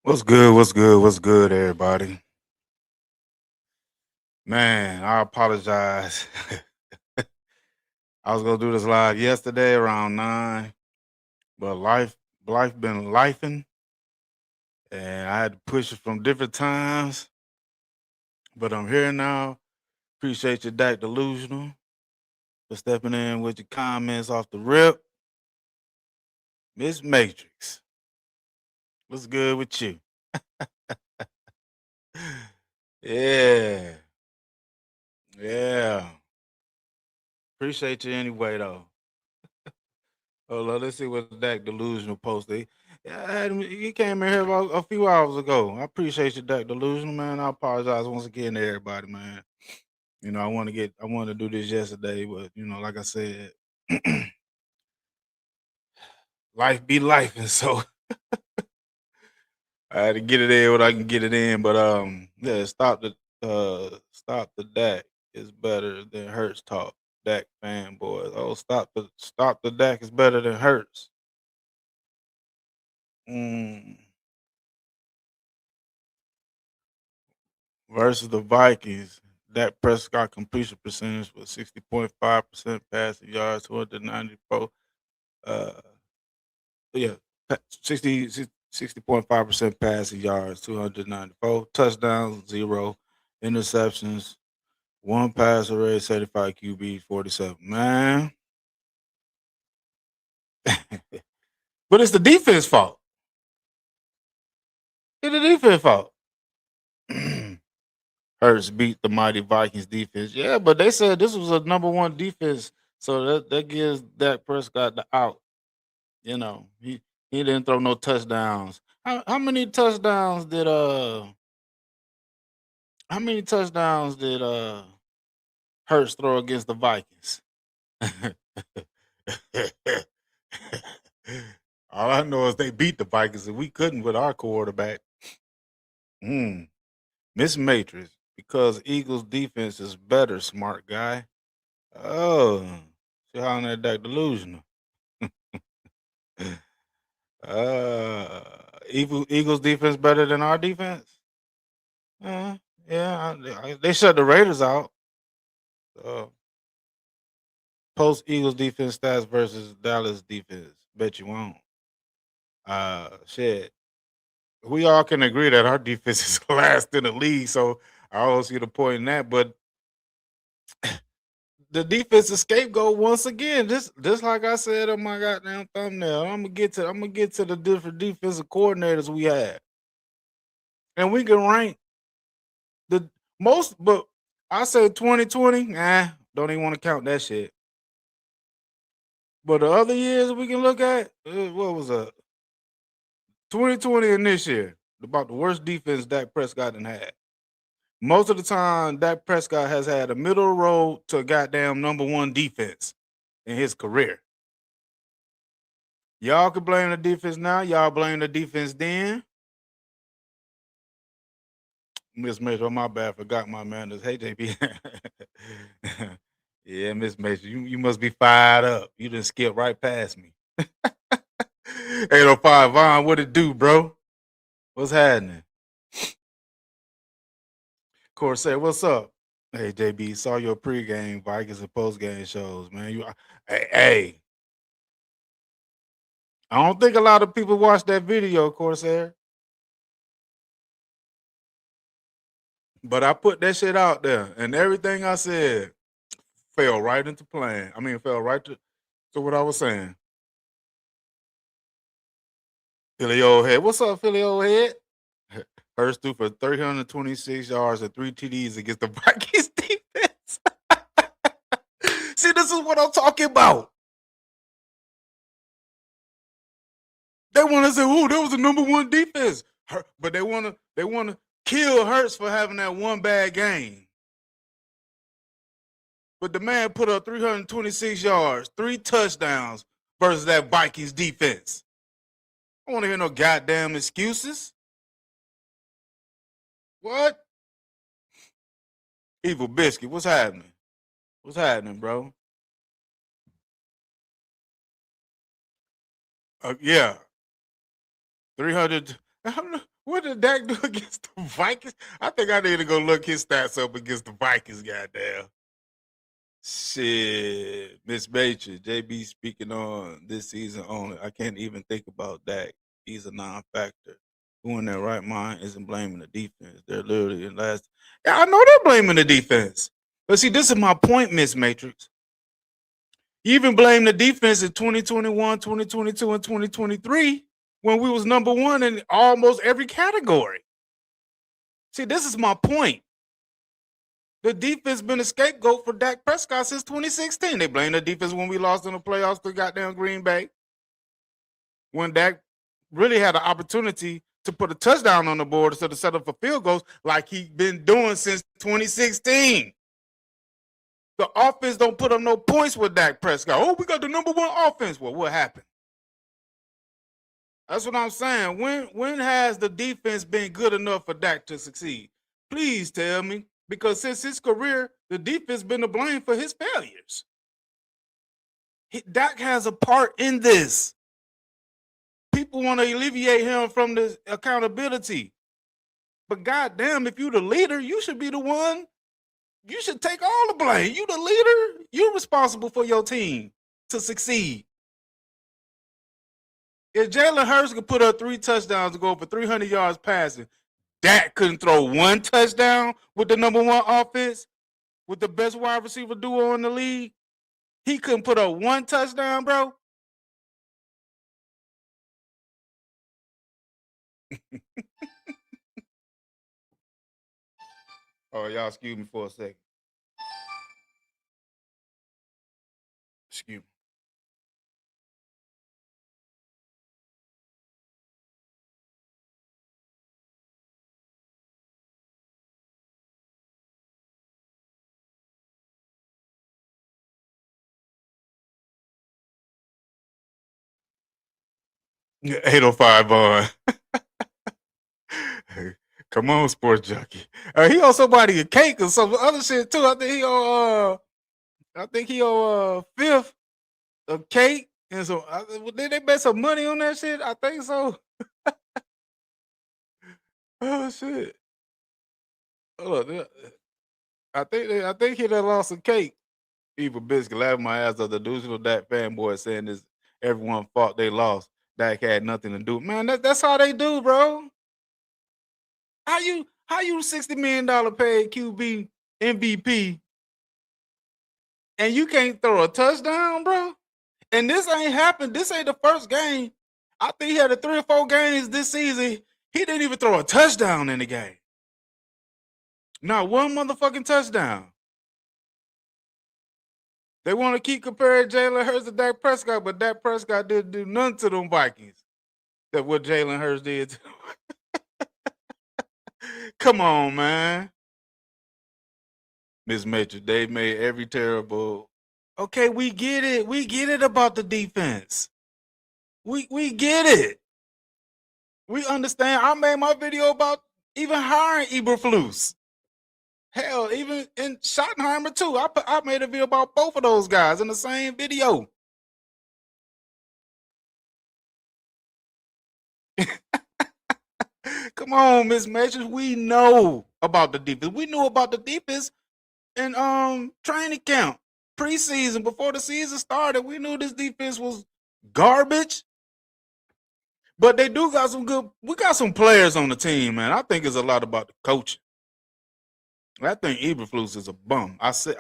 What's good? What's good? What's good, everybody? Man, I apologize. I was gonna do this live yesterday around 9, but life been lifing, and I had to push it from different times. But I'm here now. Appreciate you, Dak Delusional, for stepping in with your comments off the rip. Miss Matrix, what's good with you? Yeah, yeah. Appreciate you anyway, though. Hold on, let's see what Dak Delusional posted. Yeah, he came in here about a few hours ago. I appreciate you, Dak Delusional, man. I apologize once again to everybody, man. I wanted to do this yesterday, but like I said, life be life, and so I had to get it in when I can get it in. But yeah, stop the Dak is better than Hurts talk. Dak fanboys. Oh, stop the Dak is better than Hurts. Mm. Versus the Vikings. Dak Prescott completion percentage was 60.5% passing yards, 294. Uh, yeah, 60.5% passing yards, 294 touchdowns, zero interceptions, one passer rate, 75 QB, 47. Man, but it's the defense fault. It's the defense fault. Hurts beat the mighty Vikings defense. Yeah, but they said this was a number one defense, so that gives Dak Prescott the out. He didn't throw no touchdowns. How many touchdowns did Hurts throw against the Vikings? All I know is they beat the Vikings and we couldn't with our quarterback. Mm. Miss Matrix, because Eagles defense is better, smart guy. Oh, see how that Dak Delusional. uh, Eagles defense better than our defense? Uh, yeah, they shut the Raiders out. Uh, Post Eagles defense stats versus Dallas defense. Bet you won't. Shit. We all can agree that our defense is last in the league, so I don't see the point in that. But the defensive scapegoat once again. Just like I said on my goddamn thumbnail. I'm gonna get to the different defensive coordinators we have, and we can rank the most. But I say 2020. Don't even want to count that shit. But the other years we can look at, what was 2020 and this year, about the worst defense Dak Prescott done had. Most of the time, Dak Prescott has had a middle road to a goddamn number one defense in his career. Y'all can blame the defense now. Y'all blame the defense then. Miss Major, my bad. Forgot my manners. Hey, JP. Yeah, Miss Major, you must be fired up. You didn't skip right past me. 805 Vaughn, what it do, bro? What's happening? Corsair, what's up? Hey JB, saw your pregame Vikings and postgame shows, man. Hey, I don't think a lot of people watched that video, Corsair. But I put that shit out there, and everything I said fell right into plan. I mean, fell right to what I was saying. Philly old head, what's up, Philly old head? Hurst threw for 326 yards and 3 TDs against the Vikings defense. See, this is what I'm talking about. They want to say, "Oh, that was the number one defense," but they want to kill Hurts for having that one bad game. But the man put up 326 yards, 3 touchdowns versus that Vikings defense. I don't want to hear no goddamn excuses. What? Evil Biscuit, what's happening? What's happening, bro? Yeah, 300. What did Dak do against the Vikings? I think I need to go look his stats up against the Vikings, goddamn. Shit. Miss Matrix, JB speaking on this season only. I can't even think about Dak. He's a non-factor. Who in their right mind isn't blaming the defense? They're literally in last. Yeah, I know they're blaming the defense. But see, this is my point, Miss Matrix. You even blame the defense in 2021, 2022, and 2023 when we was number one in almost every category. See, this is my point. The defense been a scapegoat for Dak Prescott since 2016. They blame the defense when we lost in the playoffs to goddamn Green Bay. When Dak really had an opportunity to put a touchdown on the board instead of set up for field goals like he been doing since 2016. The offense don't put up no points with Dak Prescott. Oh, we got the number one offense. Well, what happened? That's what I'm saying. When has the defense been good enough for Dak to succeed? Please tell me. Because since his career, the defense been to blame for his failures. Dak has a part in this. People want to alleviate him from the accountability. But goddamn, if you're the leader, you should be the one. You should take all the blame. You the leader. You're responsible for your team to succeed. If Jalen Hurts could put up 3 touchdowns to go for 300 yards passing, Dak couldn't throw 1 touchdown with the number one offense, with the best wide receiver duo in the league. He couldn't put up 1 touchdown, bro. Oh, y'all excuse me for a second. Excuse me. 805 on. Come on, sports junkie. He owed somebody a cake or some other shit too. I think he owe Fifth a cake and so did they bet some money on that shit? I think so. Oh shit. Hold on. I think he done lost a cake. Evil Biscuit laughing my ass off. The delusional Dak fanboy saying this everyone thought they lost. Dak had nothing to do. Man, that's how they do, bro. How you $60 million paid QB MVP and you can't throw a touchdown, bro? And this ain't happened. This ain't the first game. I think he had 3 or 4 games this season. He didn't even throw a touchdown in the game. Not 1 motherfucking touchdown. They want to keep comparing Jalen Hurts to Dak Prescott, but Dak Prescott didn't do nothing to them Vikings that what Jalen Hurts did. Come on, man. Miss Matrix, they made every terrible. Okay, we get it. We get it about the defense. We get it. We understand. I made my video about even hiring Eberflus. Hell, even in Schottenheimer too. I made a video about both of those guys in the same video. Come on, Miss Matrix. We know about the defense. We knew about the defense in training camp, preseason, before the season started. We knew this defense was garbage. But they do got some good. We got some players on the team, man. I think it's a lot about the coaching. I think Eberflus is a bum. I said,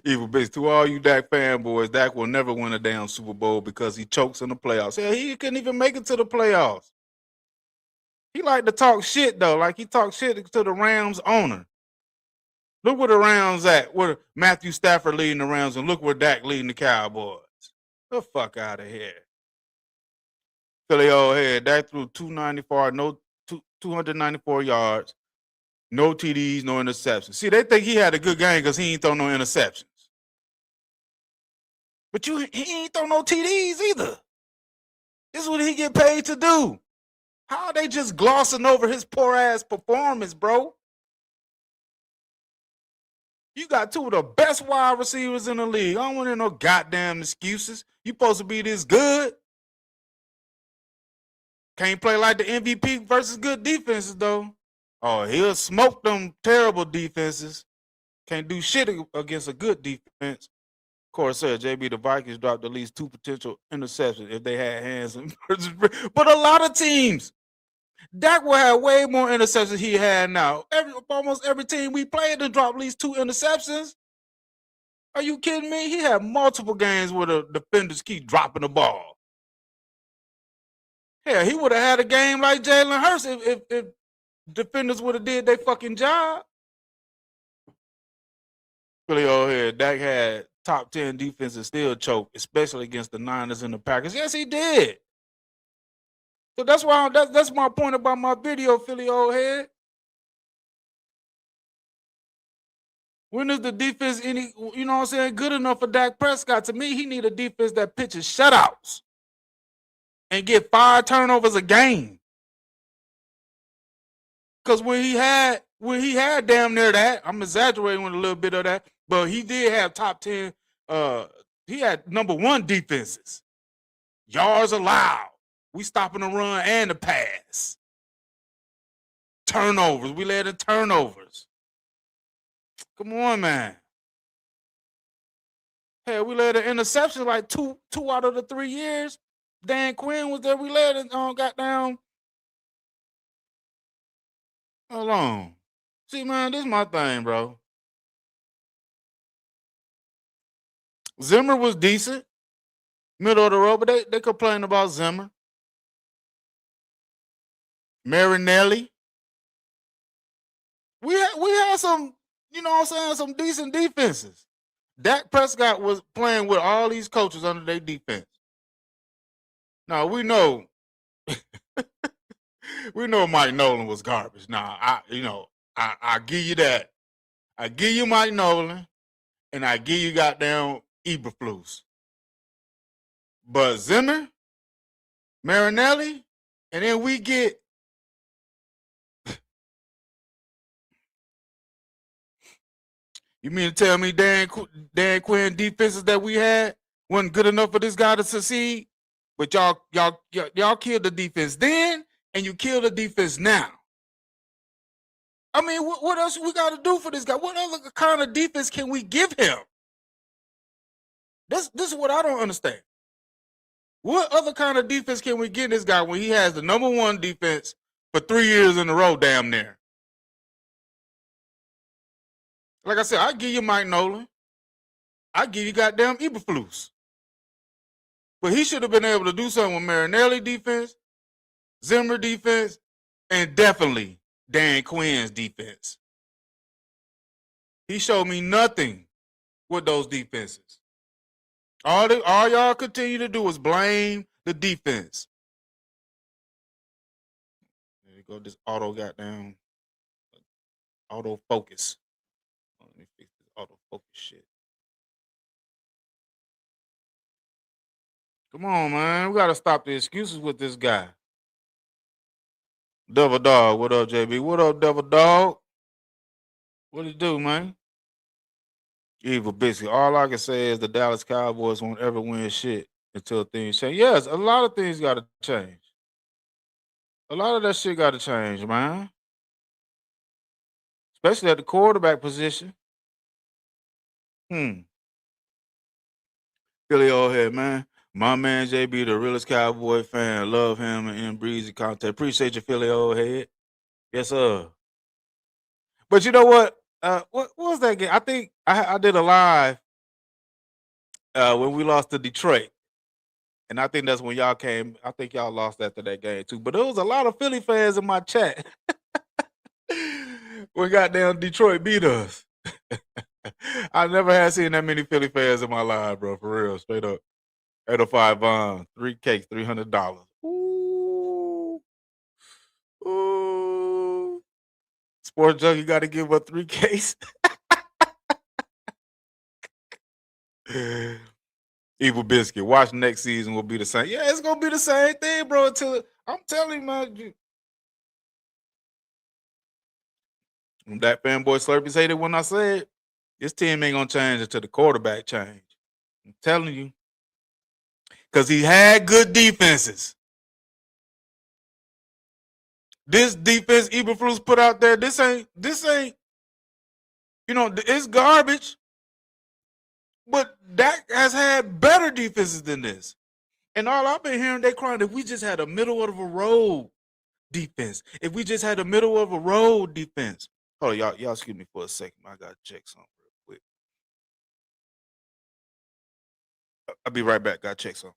Evil bitch, to all you Dak fanboys, Dak will never win a damn Super Bowl because he chokes in the playoffs. Yeah, he couldn't even make it to the playoffs. He like to talk shit though, like he talked shit to the Rams owner. Look where the Rams at, where Matthew Stafford leading the Rams, and look where Dak leading the Cowboys. The fuck out of here. Philly old head, Dak threw 294 yards, no TDs, no interceptions. See, they think he had a good game because he ain't throw no interceptions. But he ain't throw no TDs either. This is what he get paid to do. How are they just glossing over his poor ass performance, bro? You got 2 of the best wide receivers in the league. I don't want no goddamn excuses. You supposed to be this good. Can't play like the MVP versus good defenses, though. Oh, he'll smoke them terrible defenses. Can't do shit against a good defense. Of course, said JB, the Vikings dropped at least 2 potential interceptions if they had hands. But a lot of teams, Dak will have way more interceptions he had now. Almost every team we played to drop at least 2 interceptions. Are you kidding me? He had multiple games where the defenders keep dropping the ball. Yeah, he would have had a game like Jalen Hurts if defenders would have did their fucking job. Really old head. Dak had top 10 defenses still choke, especially against the Niners and the Packers. Yes, he did. So that's why that's my point about my video, Philly old head. When is the defense any, you know what I'm saying, good enough for Dak Prescott? To me, he need a defense that pitches shutouts and get 5 turnovers a game. Because when he had damn near that, I'm exaggerating with a little bit of that, but he did have top 10. He had number 1 defenses. Yards allowed. We stopping the run and the pass. Turnovers. We led in turnovers. Come on, man. Hey, we led an interception like two out of the 3 years. Dan Quinn was there. We led it got down. Hold on. See, man, this is my thing, bro. Zimmer was decent. Middle of the road, but they complain about Zimmer. Marinelli. We had some, you know what I'm saying, some decent defenses. Dak Prescott was playing with all these coaches under their defense. Now, we know Mike Nolan was garbage. Now, I give you that. I give you Mike Nolan, and I give you goddamn Eberflus. But Zimmer, Marinelli, and then we get you mean to tell me Dan Quinn defenses that we had wasn't good enough for this guy to succeed? But y'all killed the defense then, and you killed the defense now. I mean, what else we got to do for this guy? What other kind of defense can we give him? This is what I don't understand. What other kind of defense can we give this guy when he has the number 1 defense for 3 years in a row, damn near? Like I said, I give you Mike Nolan. I give you goddamn Eberflus. But he should have been able to do something with Marinelli defense, Zimmer defense, and definitely Dan Quinn's defense. He showed me nothing with those defenses. All y'all continue to do is blame the defense. There you go. This autofocus. Let me fix this autofocus shit. Come on, man. We got to stop the excuses with this guy. Devil Dog. What up, JB? What up, Devil Dog? What it do, man? Evil Biscuit. All I can say is the Dallas Cowboys won't ever win shit until things change. Yes, a lot of things got to change. A lot of that shit got to change, man. Especially at the quarterback position. Philly old head, man. My man JB, the realest Cowboy fan. Love him and Breezy content. Appreciate you, Philly old head. Yes, sir. But you know what? What was that game? I think I did a live when we lost to Detroit. And I think that's when y'all came. I think y'all lost after that game too. But there was a lot of Philly fans in my chat. When goddamn Detroit beat us. I never had seen that many Philly fans in my life, bro. For real, straight up. 805 Vaughn, 3 cakes, $300. Ooh. Sports Junkie got to give up 3 cakes. Evil Biscuit. Watch next season will be the same. Yeah, it's gonna be the same thing, bro. Until I'm telling you, man. That fanboy Slurpees hated when I said this team ain't gonna change until the quarterback change. I'm telling you. Because he had good defenses. This defense Eberflus put out there, this ain't, it's garbage. But Dak has had better defenses than this. And all I've been hearing, they crying, if we just had a middle of a road defense. If we just had a middle of a road defense. Hold on, y'all excuse me for a second. I gotta check something real quick. I'll be right back. Gotta check something.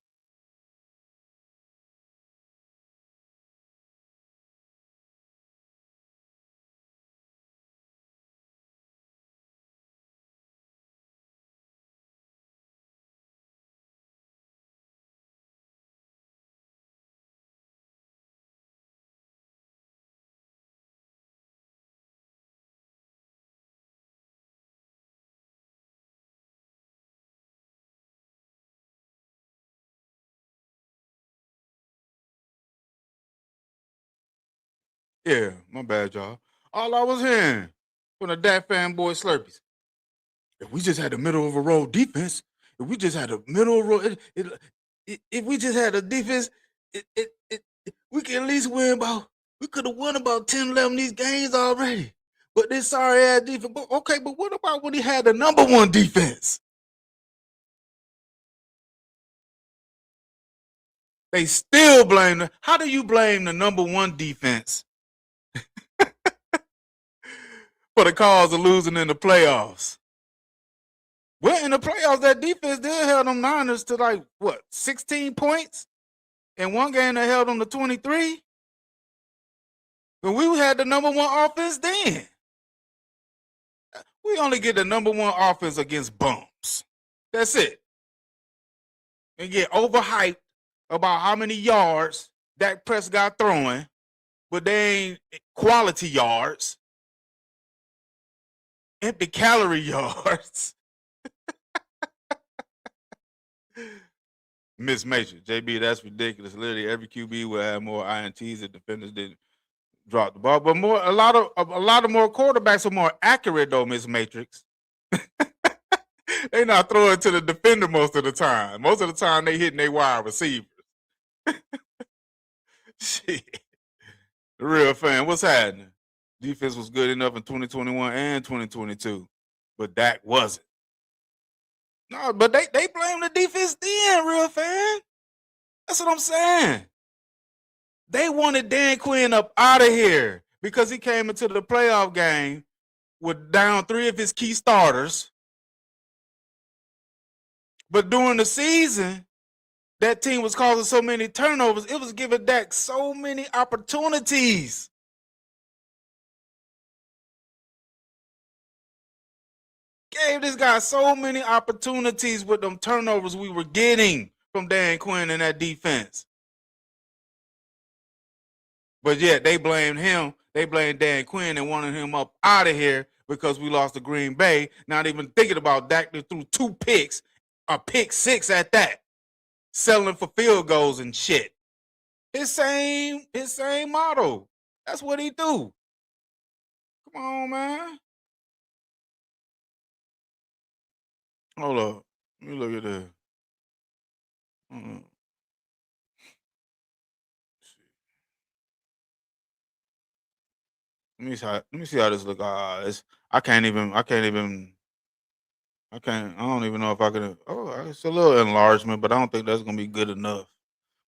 Yeah, my bad, y'all. All I was hearing from the Dak fanboy Slurpees. If we just had a middle of a road defense, if we just had a middle of road, if we just had a defense, we can at least win about. We could have won about 10, 11 of these games already. But this sorry ass defense. But okay, but what about when he had the number one defense? They still blame. How do you blame the number one defense for the cause of losing in the playoffs? Well, in the playoffs, that defense did held them Niners to like what, 16 points? In one game, they held them to 23. But we had the number one offense then. We only get the number one offense against bums. That's it. And get overhyped about how many yards Dak Prescott throwing, but they ain't quality yards. Empty calorie yards. Miss Matrix, JB, that's ridiculous. Literally, every QB will have more INTs if defenders didn't drop the ball. But a lot of more quarterbacks are more accurate though, Miss Matrix. They not throwing to the defender most of the time. Most of the time, they hitting their wide receivers. Shit. The real fan, what's happening? Defense was good enough in 2021 and 2022, but Dak wasn't. No, but they blame the defense then, real fan. That's what I'm saying. They wanted Dan Quinn up out of here because he came into the playoff game with down 3 of his key starters. But during the season, that team was causing so many turnovers. It was giving Dak so many opportunities. Gave this guy so many opportunities with them turnovers we were getting from Dan Quinn and that defense. But yet they blamed him. They blamed Dan Quinn and wanted him up out of here because we lost to Green Bay. Not even thinking about Dak. They threw 2 picks, a pick 6 at that, selling for field goals and shit. His same motto. That's what he do. Come on, man. Hold up. Let me look at this. Let me see how this look. I don't even know if I can. Oh, it's a little enlargement, but I don't think that's gonna be good enough.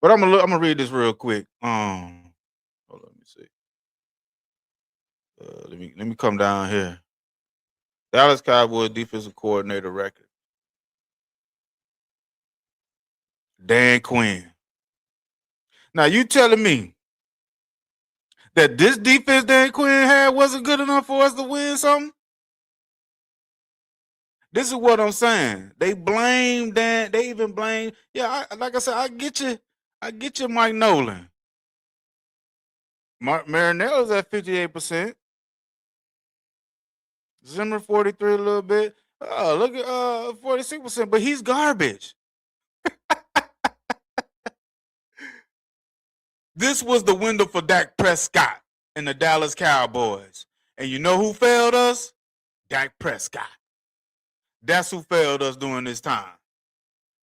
But I'm gonna read this real quick. Hold on, let me see. Let me come down here. Dallas Cowboys defensive coordinator record. Dan Quinn. Now you telling me that this defense Dan Quinn had wasn't good enough for us to win something? This is what I'm saying. They blame Dan. They even blame. Yeah, like I said, I get you, Mike Nolan. Marinella's at 58%. Zimmer 43 a little bit. Oh, look at 46%, but he's garbage. This was the window for Dak Prescott and the Dallas Cowboys. And you know who failed us? Dak Prescott. That's who failed us during this time.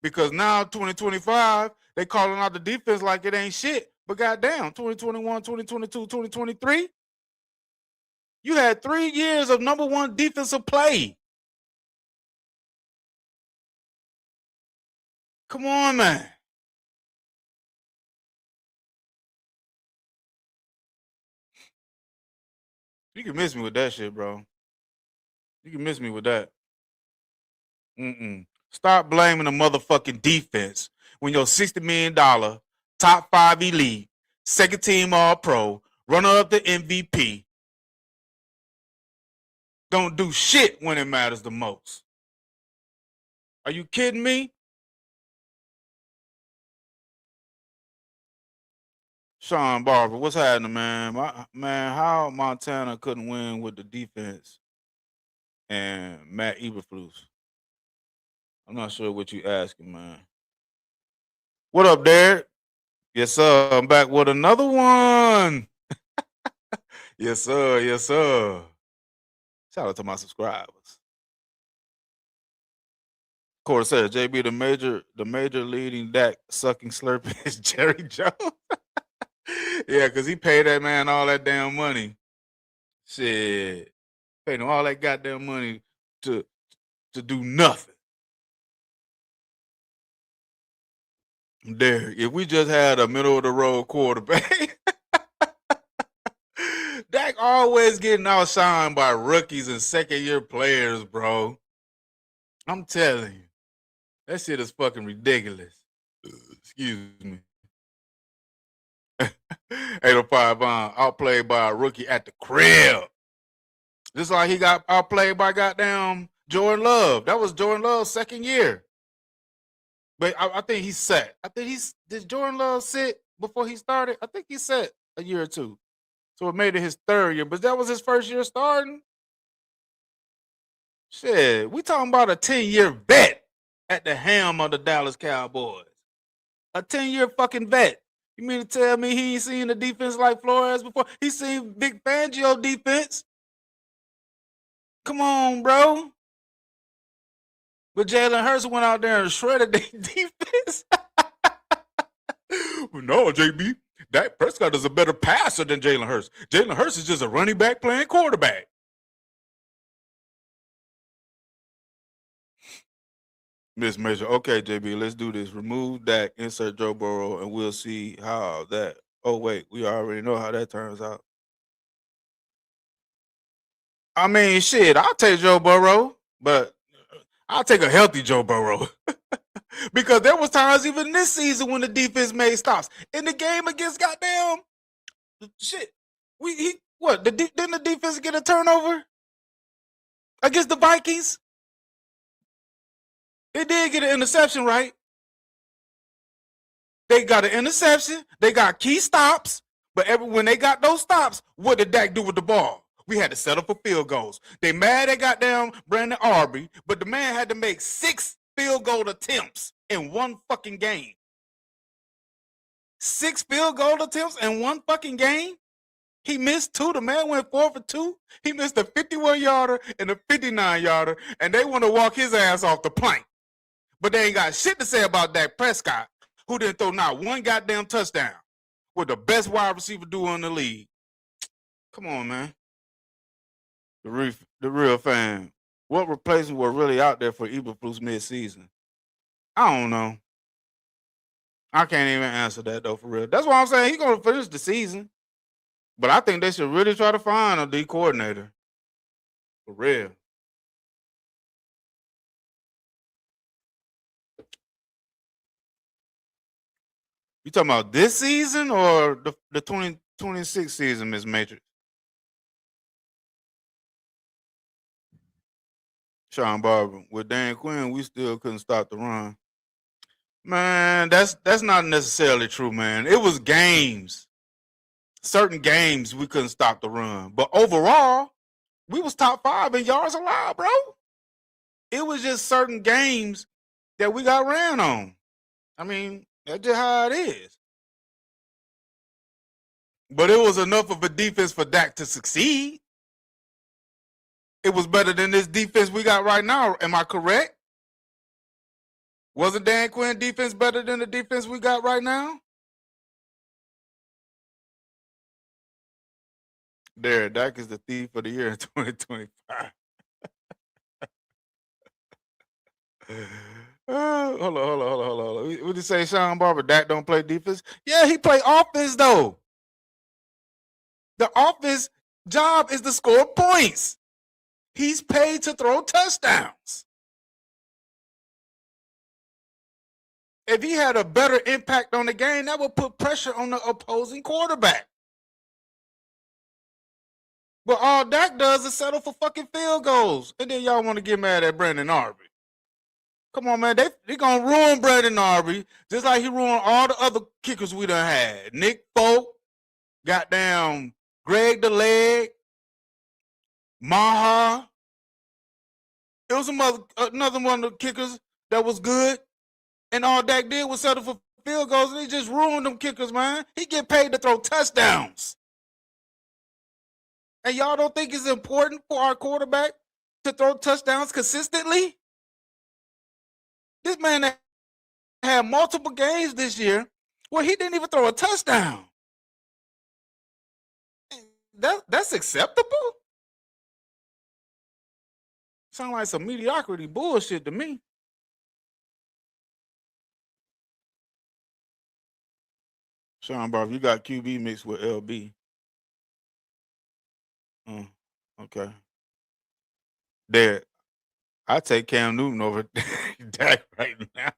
Because now 2025, they calling out the defense like it ain't shit. But goddamn, 2021, 2022, 2023, you had 3 years of number one defensive play. Come on, man. You can miss me with that shit, bro. You can miss me with that. Stop blaming the motherfucking defense when your $60 million, top 5 elite, second team all pro, runner up the MVP, don't do shit when it matters the most. Are you kidding me? Sean Barber, what's happening, man? Man, how Montana couldn't win with the defense and Matt Eberflus? I'm not sure what you asking, man. What up, Derek? Yes, sir. I'm back with another one. Yes, sir. Yes, sir. Shout out to my subscribers. Corsair, JB, the major leading Dak sucking slurping is Jerry Jones. Yeah, because he paid that man all that damn money. Shit. Paid him all that goddamn money to do nothing. There, if we just had a middle of the road quarterback, Dak always getting outshined by rookies and second year players, bro. I'm telling you, that shit is fucking ridiculous. Excuse me. 805 outplayed by a rookie at the crib. Just like he got outplayed by goddamn Jordan Love. That was Jordan Love's second year. But I think he's set. I think did Jordan Love sit before he started? I think he set a year or two. So it made it his third year. But that was his first year starting. Shit, we talking about a 10-year vet at the helm of the Dallas Cowboys. A 10-year fucking vet. You mean to tell me he ain't seen a defense like Flores before? He seen Big Fangio defense. Come on, bro. But Jalen Hurts went out there and shredded their defense. No, JB. Dak Prescott is a better passer than Jalen Hurts. Jalen Hurts is just a running back playing quarterback. Miss Major, okay, JB, let's do this. Remove Dak, insert Joe Burrow, and we'll see how that. Oh, wait, we already know how that turns out. I mean, shit, I'll take Joe Burrow, but I'll take a healthy Joe Burrow. Because there was times even this season when the defense made stops. In the game against goddamn shit. Didn't the defense get a turnover against the Vikings? They did get an interception, right? They got an interception. They got key stops. But when they got those stops, what did Dak do with the ball? We had to settle for field goals. They mad at goddamn Brandon Aubrey, but the man had to make 6 field goal attempts in one fucking game. 6 field goal attempts in one fucking game? He missed 2. The man went 4 for 2. He missed a 51-yarder and a 59-yarder, and they want to walk his ass off the plank. But they ain't got shit to say about Dak Prescott, who didn't throw not one goddamn touchdown with the best wide receiver duo in the league. Come on, man. The real fan. What replacements were really out there for Eberflus mid-season? I don't know. I can't even answer that, though, for real. That's why I'm saying he's going to finish the season. But I think they should really try to find a D coordinator. For real. You talking about this season or the 2026 season, Miss Matrix? Sean Barber. With Dan Quinn, we still couldn't stop the run. Man, that's not necessarily true, man. It was games. Certain games we couldn't stop the run. But overall, we was top 5 in yards allowed, bro. It was just certain games that we got ran on. I mean, that's just how it is. But it was enough of a defense for Dak to succeed. It was better than this defense we got right now. Am I correct? Wasn't Dan Quinn defense better than the defense we got right now? There, Dak is the thief of the year in 2025. Hold on. What you say, Sean Barber? Dak don't play defense? Yeah, he play offense though. The offense job is to score points. He's paid to throw touchdowns. If he had a better impact on the game, that would put pressure on the opposing quarterback. But all Dak does is settle for fucking field goals. And then y'all want to get mad at Brandon Aubrey. Come on, man. They going to ruin Brandon Aubrey just like he ruined all the other kickers we done had. Nick Folk, goddamn Greg the Leg, Maha. It was another one of the kickers that was good. And all Dak did was settle for field goals, and he just ruined them kickers, man. He get paid to throw touchdowns. And y'all don't think it's important for our quarterback to throw touchdowns consistently? This man had multiple games this year where he didn't even throw a touchdown. That's acceptable? Sound like some mediocrity bullshit to me. Sean Barber, you got QB mixed with LB. Okay. There, I take Cam Newton over Dak right now.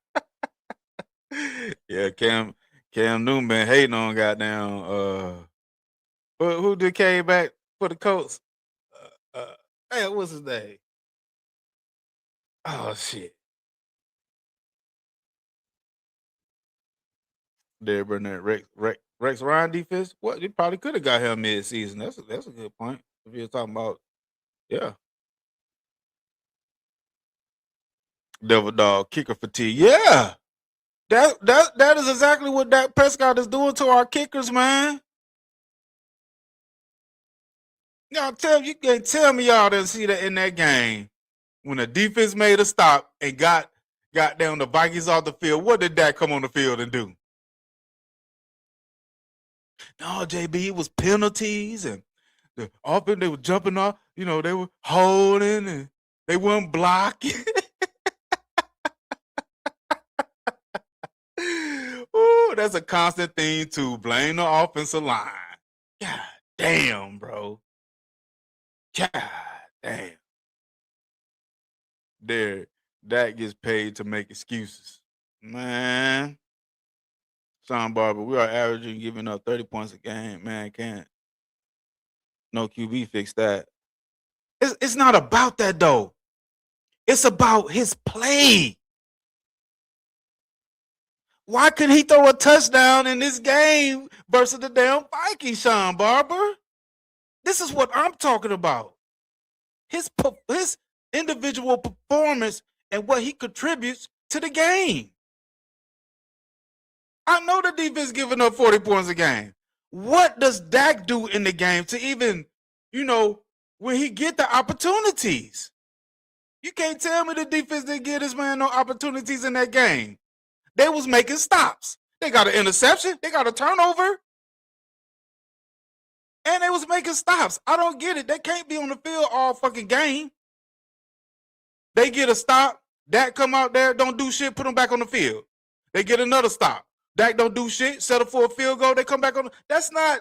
Yeah, Cam Newton been hating on goddamn. Who did came back for the Colts? Hey, what's his name? Oh shit. Derek Burnett, Rex Ryan defense. What he probably could have got him mid-season. That's a good point. If you're talking about, yeah, Devil Dog kicker fatigue. Yeah, that is exactly what Dak Prescott is doing to our kickers, man. Y'all you can't tell me y'all didn't see that in that game when the defense made a stop and got down the Vikings off the field. What did Dak come on the field and do? No, JB, it was penalties and the offense, they were jumping off, they were holding and they weren't blocking. Ooh, that's a constant theme too. Blame the offensive line. God damn, bro. God damn. There, that gets paid to make excuses. Man. Sean Barber, we are averaging giving up 30 points a game. Man, can't. No QB fix that. It's not about that, though. It's about his play. Why couldn't he throw a touchdown in this game versus the damn Vikings, Sean Barber? This is what I'm talking about. His individual performance and what he contributes to the game. I know the defense giving up 40 points a game. What does Dak do in the game to even, when he get the opportunities? You can't tell me the defense didn't give this man no opportunities in that game. They was making stops. They got an interception. They got a turnover. And they was making stops. I don't get it. They can't be on the field all fucking game. They get a stop. Dak come out there, don't do shit, put them back on the field. They get another stop. Dak don't do shit, settle for a field goal, they come back on. That's not.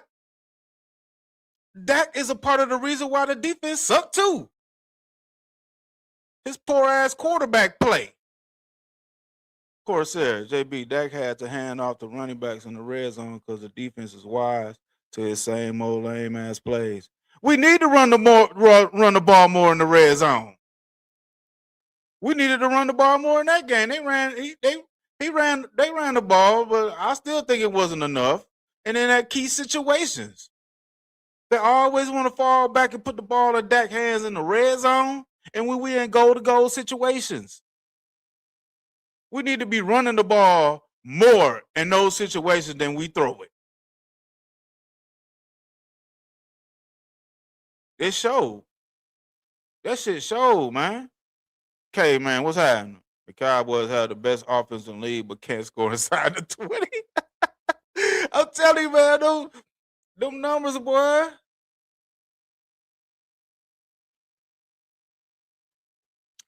Dak is a part of the reason why the defense sucked too. His poor ass quarterback play. Corsair, JB, Dak had to hand off the running backs in the red zone because the defense is wise to his same old lame ass plays. We need to run the ball more in the red zone. We needed to run the ball more in that game. They ran the ball, but I still think it wasn't enough. And in that key situations, they always want to fall back and put the ball in Dak's hands in the red zone. And when we in goal-to-goal situations, we need to be running the ball more in those situations than we throw it. It showed. That shit showed, man. Okay, man, what's happening? The Cowboys have the best offense in the league, but can't score inside the 20. I'm telling you, man, them numbers, boy.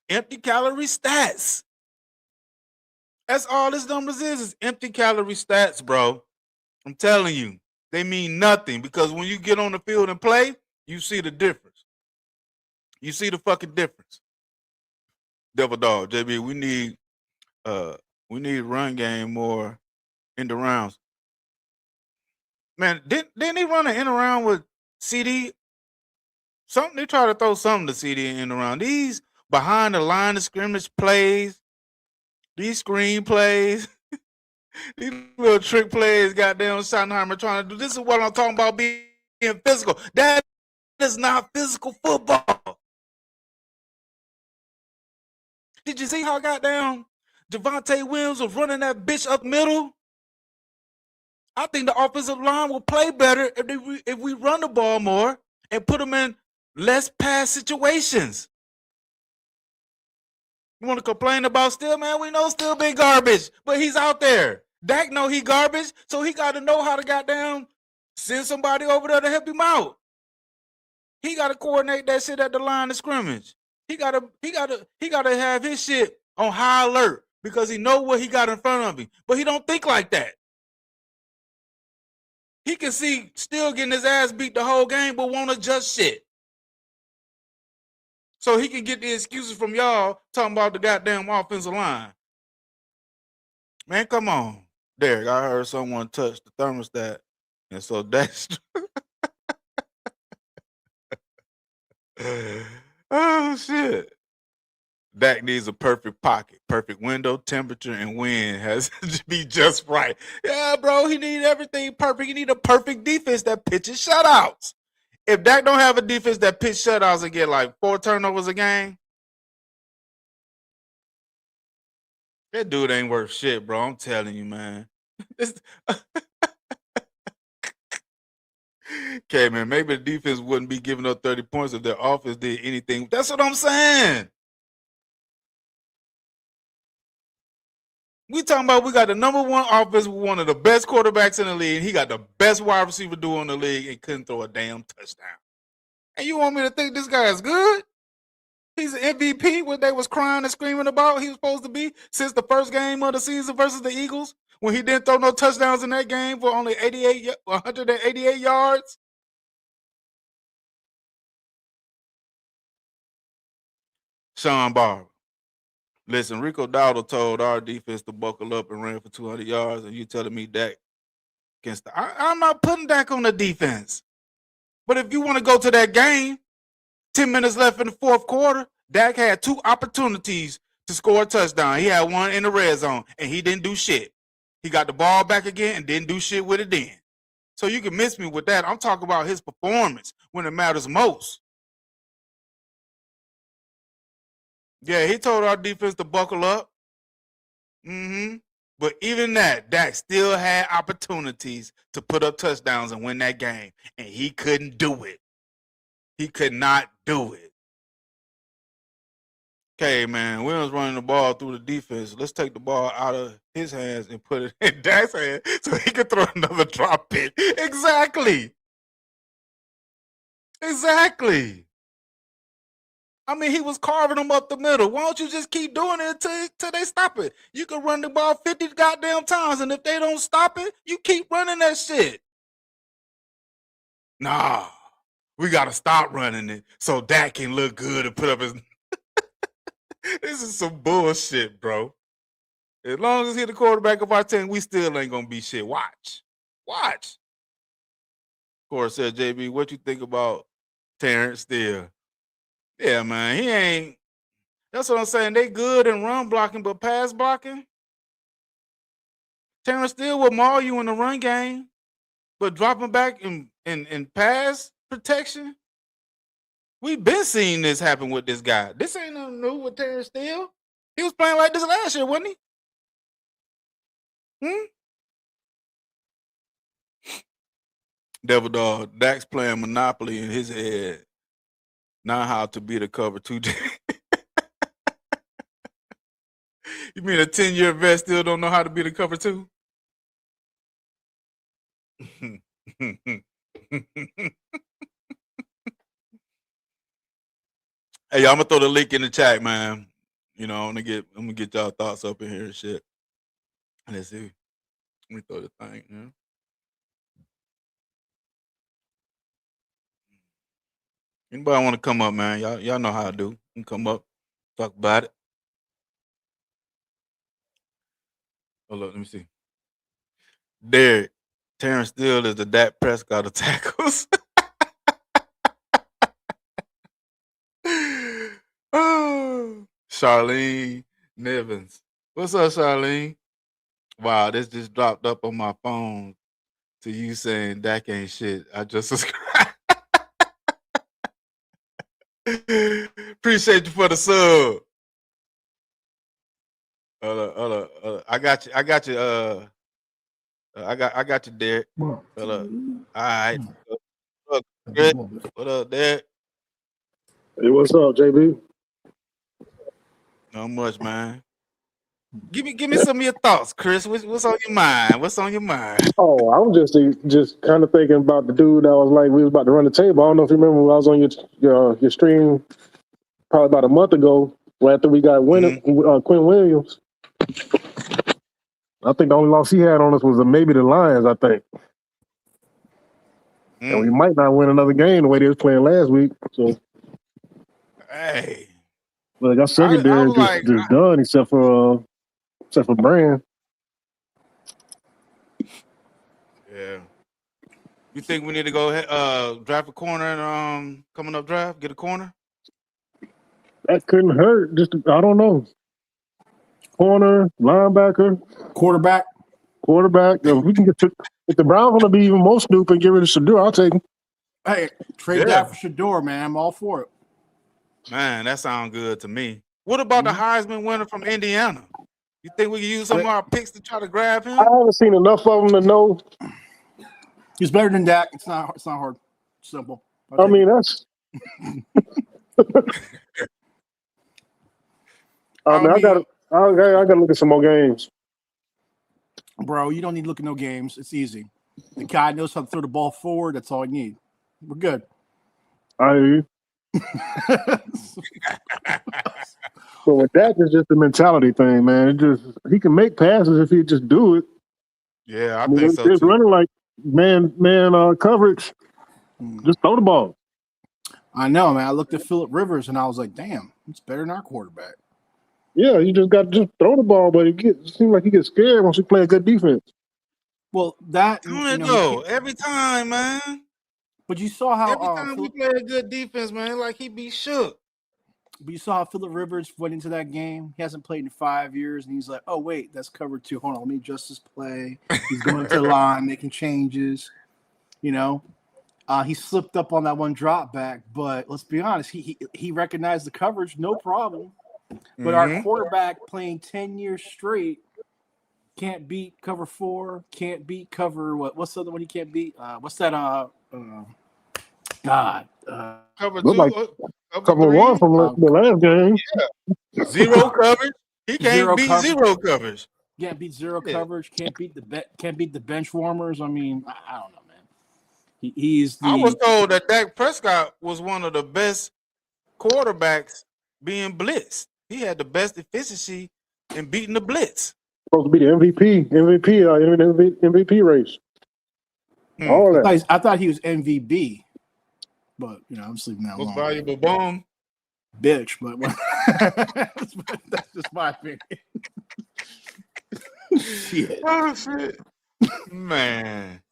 Empty calorie stats. That's all this numbers is empty calorie stats, bro. I'm telling you, they mean nothing because when you get on the field and play, you see the difference. You see the fucking difference. Devil dog, JB, we need run game more in the rounds. Man, didn't he run an in around with CD? Something they try to throw something to CD in around. These behind the line of scrimmage plays, these screen plays, these little trick plays, goddamn Schottenheimer trying to do. This is what I'm talking about being physical. That is not physical football. Did you see how goddamn Javonte Williams was running that bitch up middle? I think the offensive line will play better if we run the ball more and put them in less pass situations. You want to complain about Steele, man? We know Steele been garbage, but he's out there. Dak know he garbage, so he got to know how to goddamn send somebody over there to help him out. He got to coordinate that shit at the line of scrimmage. He got to have his shit on high alert because he know what he got in front of him, but he don't think like that. He can see Steele getting his ass beat the whole game, but won't adjust shit. So he can get the excuses from y'all talking about the goddamn offensive line. Man, come on. Derek, I heard someone touch the thermostat. And so that's... oh, shit. Dak needs a perfect pocket, perfect window, temperature, and wind has to be just right. Yeah, bro, he need everything perfect. He need a perfect defense that pitches shutouts. If Dak don't have a defense that pitch shutouts and get like 4 turnovers a game, that dude ain't worth shit, bro. I'm telling you, man. Okay, man, maybe the defense wouldn't be giving up 30 points if their offense did anything. That's what I'm saying. We talking about we got the number 1 offense with one of the best quarterbacks in the league. He got the best wide receiver duo in the league and couldn't throw a damn touchdown. And you want me to think this guy is good? He's an MVP, what they was crying and screaming about he was supposed to be since the first game of the season versus the Eagles when he didn't throw no touchdowns in that game for only 188 yards. Sean Barber. Listen, Rico Dowdle told our defense to buckle up and ran for 200 yards, and you telling me Dak can stop. I'm not putting Dak on the defense. But if you want to go to that game, 10 minutes left in the fourth quarter, Dak had 2 opportunities to score a touchdown. He had one in the red zone, and he didn't do shit. He got the ball back again and didn't do shit with it then. So you can miss me with that. I'm talking about his performance when it matters most. Yeah, he told our defense to buckle up. But even that, Dak still had opportunities to put up touchdowns and win that game, and he couldn't do it. He could not do it. Okay, man, Williams running the ball through the defense. Let's take the ball out of his hands and put it in Dak's hands so he can throw another drop pick. Exactly. I mean, he was carving them up the middle. Why don't you just keep doing it until they stop it? You can run the ball 50 goddamn times, and if they don't stop it, you keep running that shit. Nah, we got to stop running it so Dak can look good and put up his... This is some bullshit, bro. As long as he's the quarterback of our team, we still ain't going to be shit. Watch. Of course, said JB, what you think about Terrence Steele? Yeah, man, he ain't. That's what I'm saying. They good in run blocking, but pass blocking. Terrence Steele will maul you in the run game, but dropping back in pass protection. We've been seeing this happen with this guy. This ain't nothing new with Terrence Steele. He was playing like this last year, wasn't he? Devil Dog, Dak's playing Monopoly in his head. Not how to beat a cover 2. You mean a 10-year vet still don't know how to beat a cover 2? Hey, I'm gonna throw the link in the chat, man. I'm gonna get y'all thoughts up in here and shit. Let's see. Let me throw the thing. Anybody want to come up, man? Y'all know how I do. You can come up, talk about it. Hold up, let me see. Derek, Terrence Steele is the Dak Prescott of tackles. Charlene Nevins. What's up, Charlene? Wow, this just dropped up on my phone to you saying Dak ain't shit. I just subscribed. Appreciate you for the sub. Hold up. I got you. I got you. I got you, Derek. Hold up. All right. Look, what up, Derek? Hey, what's up, JB? Not much, man. Give me some of your thoughts, Chris. What's on your mind? What's on your mind? Oh, I'm just kind of thinking about the dude that was like we was about to run the table. I don't know if you remember when I was on your stream probably about a month ago, right after we got Quinn Williams. I think the only loss he had on us was maybe the Lions, I think. And we might not win another game the way they was playing last week. So, hey, like I secondary just done except for Brand. Yeah. You think we need to go draft a corner and coming up draft, get a corner? That couldn't hurt. Just I don't know. Corner, linebacker, quarterback. If we can if the Browns want to be even more stupid and get rid of Shedeur, I'll take him. Hey, trade that for Shedeur, man. I'm all for it. Man, that sounds good to me. What about the Heisman winner from Indiana? You think we can use some of our picks to try to grab him? I haven't seen enough of him to know. He's better than Dak. It's not hard. Simple. I mean, that's. I gotta look at some more games. Bro, you don't need to look at no games. It's easy. The guy knows how to throw the ball forward. That's all you need. We're good. I hear you. So with that, it's just a mentality thing, man. He can make passes if he just do it. Yeah, I think so it's too. running like man coverage. Just throw the ball. I know, man. I looked at Phillip Rivers and I was like, damn, it's better than our quarterback. Yeah, you just got to throw the ball, but it seems like he gets scared once you play a good defense. Well, that every time, man. But you saw how every time we play a good defense, man, like he be shook. But you saw how Phillip Rivers went into that game. He hasn't played in 5 years, and he's like, "Oh wait, that's cover 2. Hold on, let me adjust this play." He's going to the line, making changes. He slipped up on that one drop back, but let's be honest, he recognized the coverage, no problem. But our quarterback playing 10 years straight can't beat cover 4, can't beat cover what's the other one he can't beat? What's that? Cover 2, like cover 1 from the last game. Yeah. Zero coverage. He can't beat zero coverage. Can't beat zero coverage. Can't beat the bench warmers. I mean, I don't know, man. I was told that Dak Prescott was one of the best quarterbacks being blitzed. He had the best efficiency in beating the blitz. Supposed to be the MVP race. All that. I thought he was MVP, but I'm just leaving that alone. Most valuable bomb, bitch. But that's just my opinion. Shit. Oh shit, man.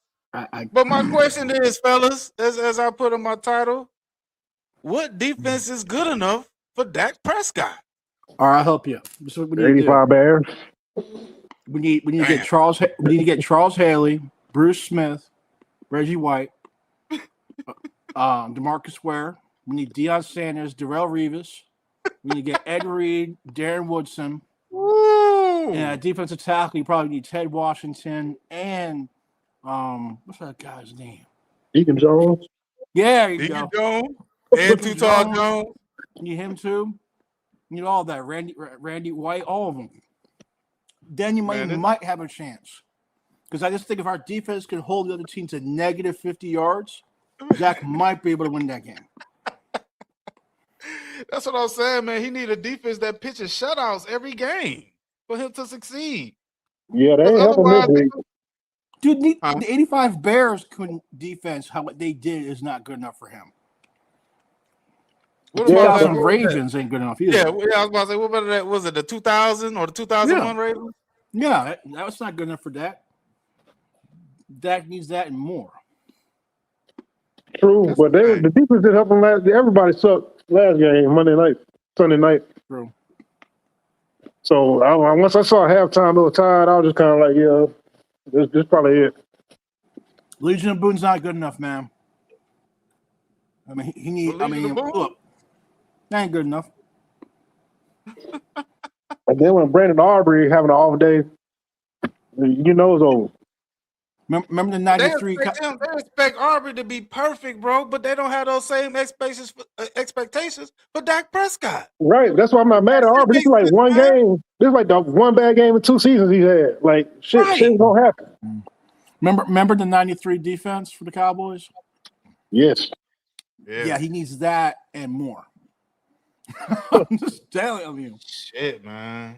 But my question is, fellas, as I put in my title, what defense is good enough for Dak Prescott? All right, I'll help you. 85 Bears. We need to get Charles. We need to get Charles Haley, Bruce Smith, Reggie White, DeMarcus Ware. We need Deion Sanders, Darrelle Revis. We need to get Ed Reed, Darren Woodson. Woo! And defensive tackle, you probably need Ted Washington and what's that guy's name? Deacon Jones. Yeah, Deacon Jones and Tutar Jones. Need him too. You know all that. Randy White, all of them. Then you might have a chance. Because I just think if our defense can hold the other team to negative 50 yards, Dak might be able to win that game. That's what I'm saying, man. He need a defense that pitches shutouts every game for him to succeed. Yeah, they ain't Because helping this otherwise, week. Dude, Huh? the 85 Bears couldn't defense. How what they did is not good enough for him. what Yeah, about that? 2000 Ravens ain't good enough either. Yeah, I was about to say, what about that? Was it the 2000 or the 2001 Ravens? Yeah, that was not good enough for Dak. Dak needs that and more. True, That's but right. the defense did help them last. Everybody sucked last game, Sunday night. True. So once I saw halftime, they were tired. I was just kind of like, yeah, this probably it. Legion of Boone's not good enough, man. I mean, he need. I Legion mean, of Boone? look, that ain't good enough. And then when Brandon Aubrey having an off day, you know it's over. Remember the They '93? expect Aubrey to be perfect, bro, but they don't have those same expectations for Dak Prescott. Right. That's why I'm not mad at Aubrey. This is like one game. This is like the one bad game in 2 seasons he had. Like shit don't happen. Remember the '93 defense for the Cowboys? Yes. Yeah, he needs that and more. I'm just telling you. Shit, man.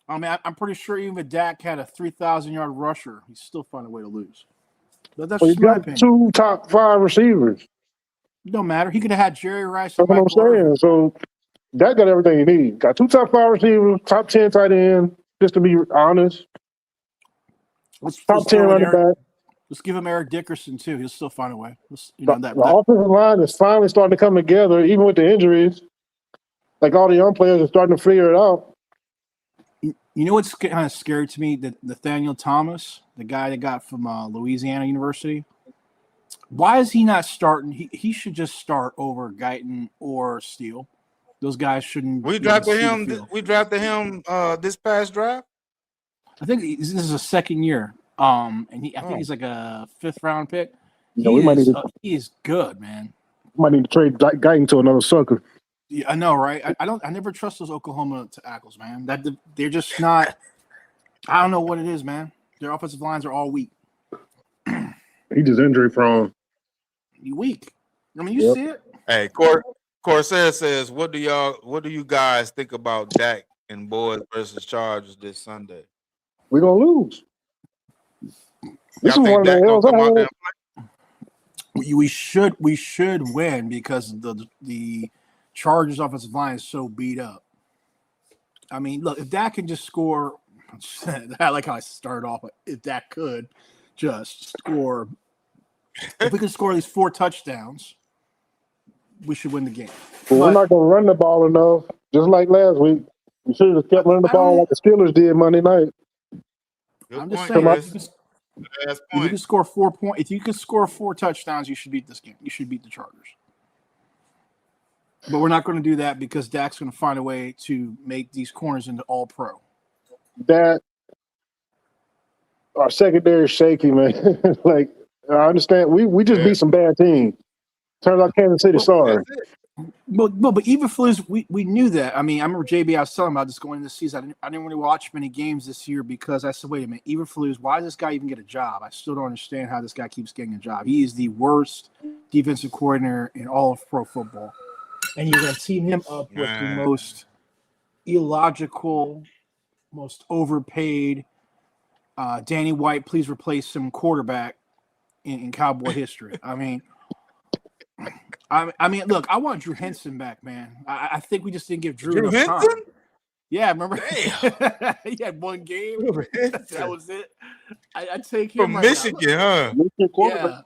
I mean, I'm pretty sure even if Dak had a 3,000-yard rusher, he'd still find a way to lose. But that's Well, you just my got opinion. 2 top 5 receivers. It don't matter. He could have had Jerry Rice. That's what I'm saying. So that got everything you need. Got 2 top 5 receivers, top 10 tight end, just to be honest. Top 10 running back. Let's give him Eric Dickerson too. He'll still find a way. The offensive line is finally starting to come together, even with the injuries. Like all the young players are starting to figure it out. You know what's kind of scary to me? That Nathaniel Thomas, the guy that got from Louisiana University, why is he not starting? He should just start over Guyton or Steele. Those guys shouldn't. We drafted him. We drafted him this past draft. I think this is a second year. And I think he's like a 5th round pick. He is good, man. Might need to trade Guyton to another sucker. Yeah, I know, right? I never trust those Oklahoma tackles, man. They're just not. I don't know what it is, man. Their offensive lines are all weak. He just injury prone. You weak. I mean, you see it. Hey, Corsair says, "What do you guys think about Dak and Boys versus Chargers this Sunday?" We're gonna lose. This is Y'all think one of Dak the gonna come out there? We should win because the Chargers offensive line is so beat up. I mean, look, if Dak can just score, I like how I started off. If Dak could just score, if we could score these 4 touchdowns, we should win the game. But we're not gonna run the ball enough, just like last week. We should have kept running the ball like the Steelers did Monday night. I'm just saying, if you can score 4 points, if you can score 4 touchdowns, you should beat this game. You should beat the Chargers. But we're not going to do that because Dak's going to find a way to make these corners into all pro. That our secondary is shaky, man. Like I understand, we just beat some bad teams. Turns out Kansas City sorry. But Eberflus, we knew that. I mean, I remember JB. I was telling him about this going into the season. I didn't really watch many games this year because I said, "Wait a minute, Eberflus, why does this guy even get a job?" I still don't understand how this guy keeps getting a job. He is the worst defensive coordinator in all of pro football, and you're going to team him up with the most illogical, most overpaid Danny White. Please replace him quarterback in Cowboy history. I mean, look, I want Drew Henson back, man. I think we just didn't give Drew enough Henson? time. Yeah, remember? He had 1 game. That was it. I'd take him from Michigan, huh? Yeah.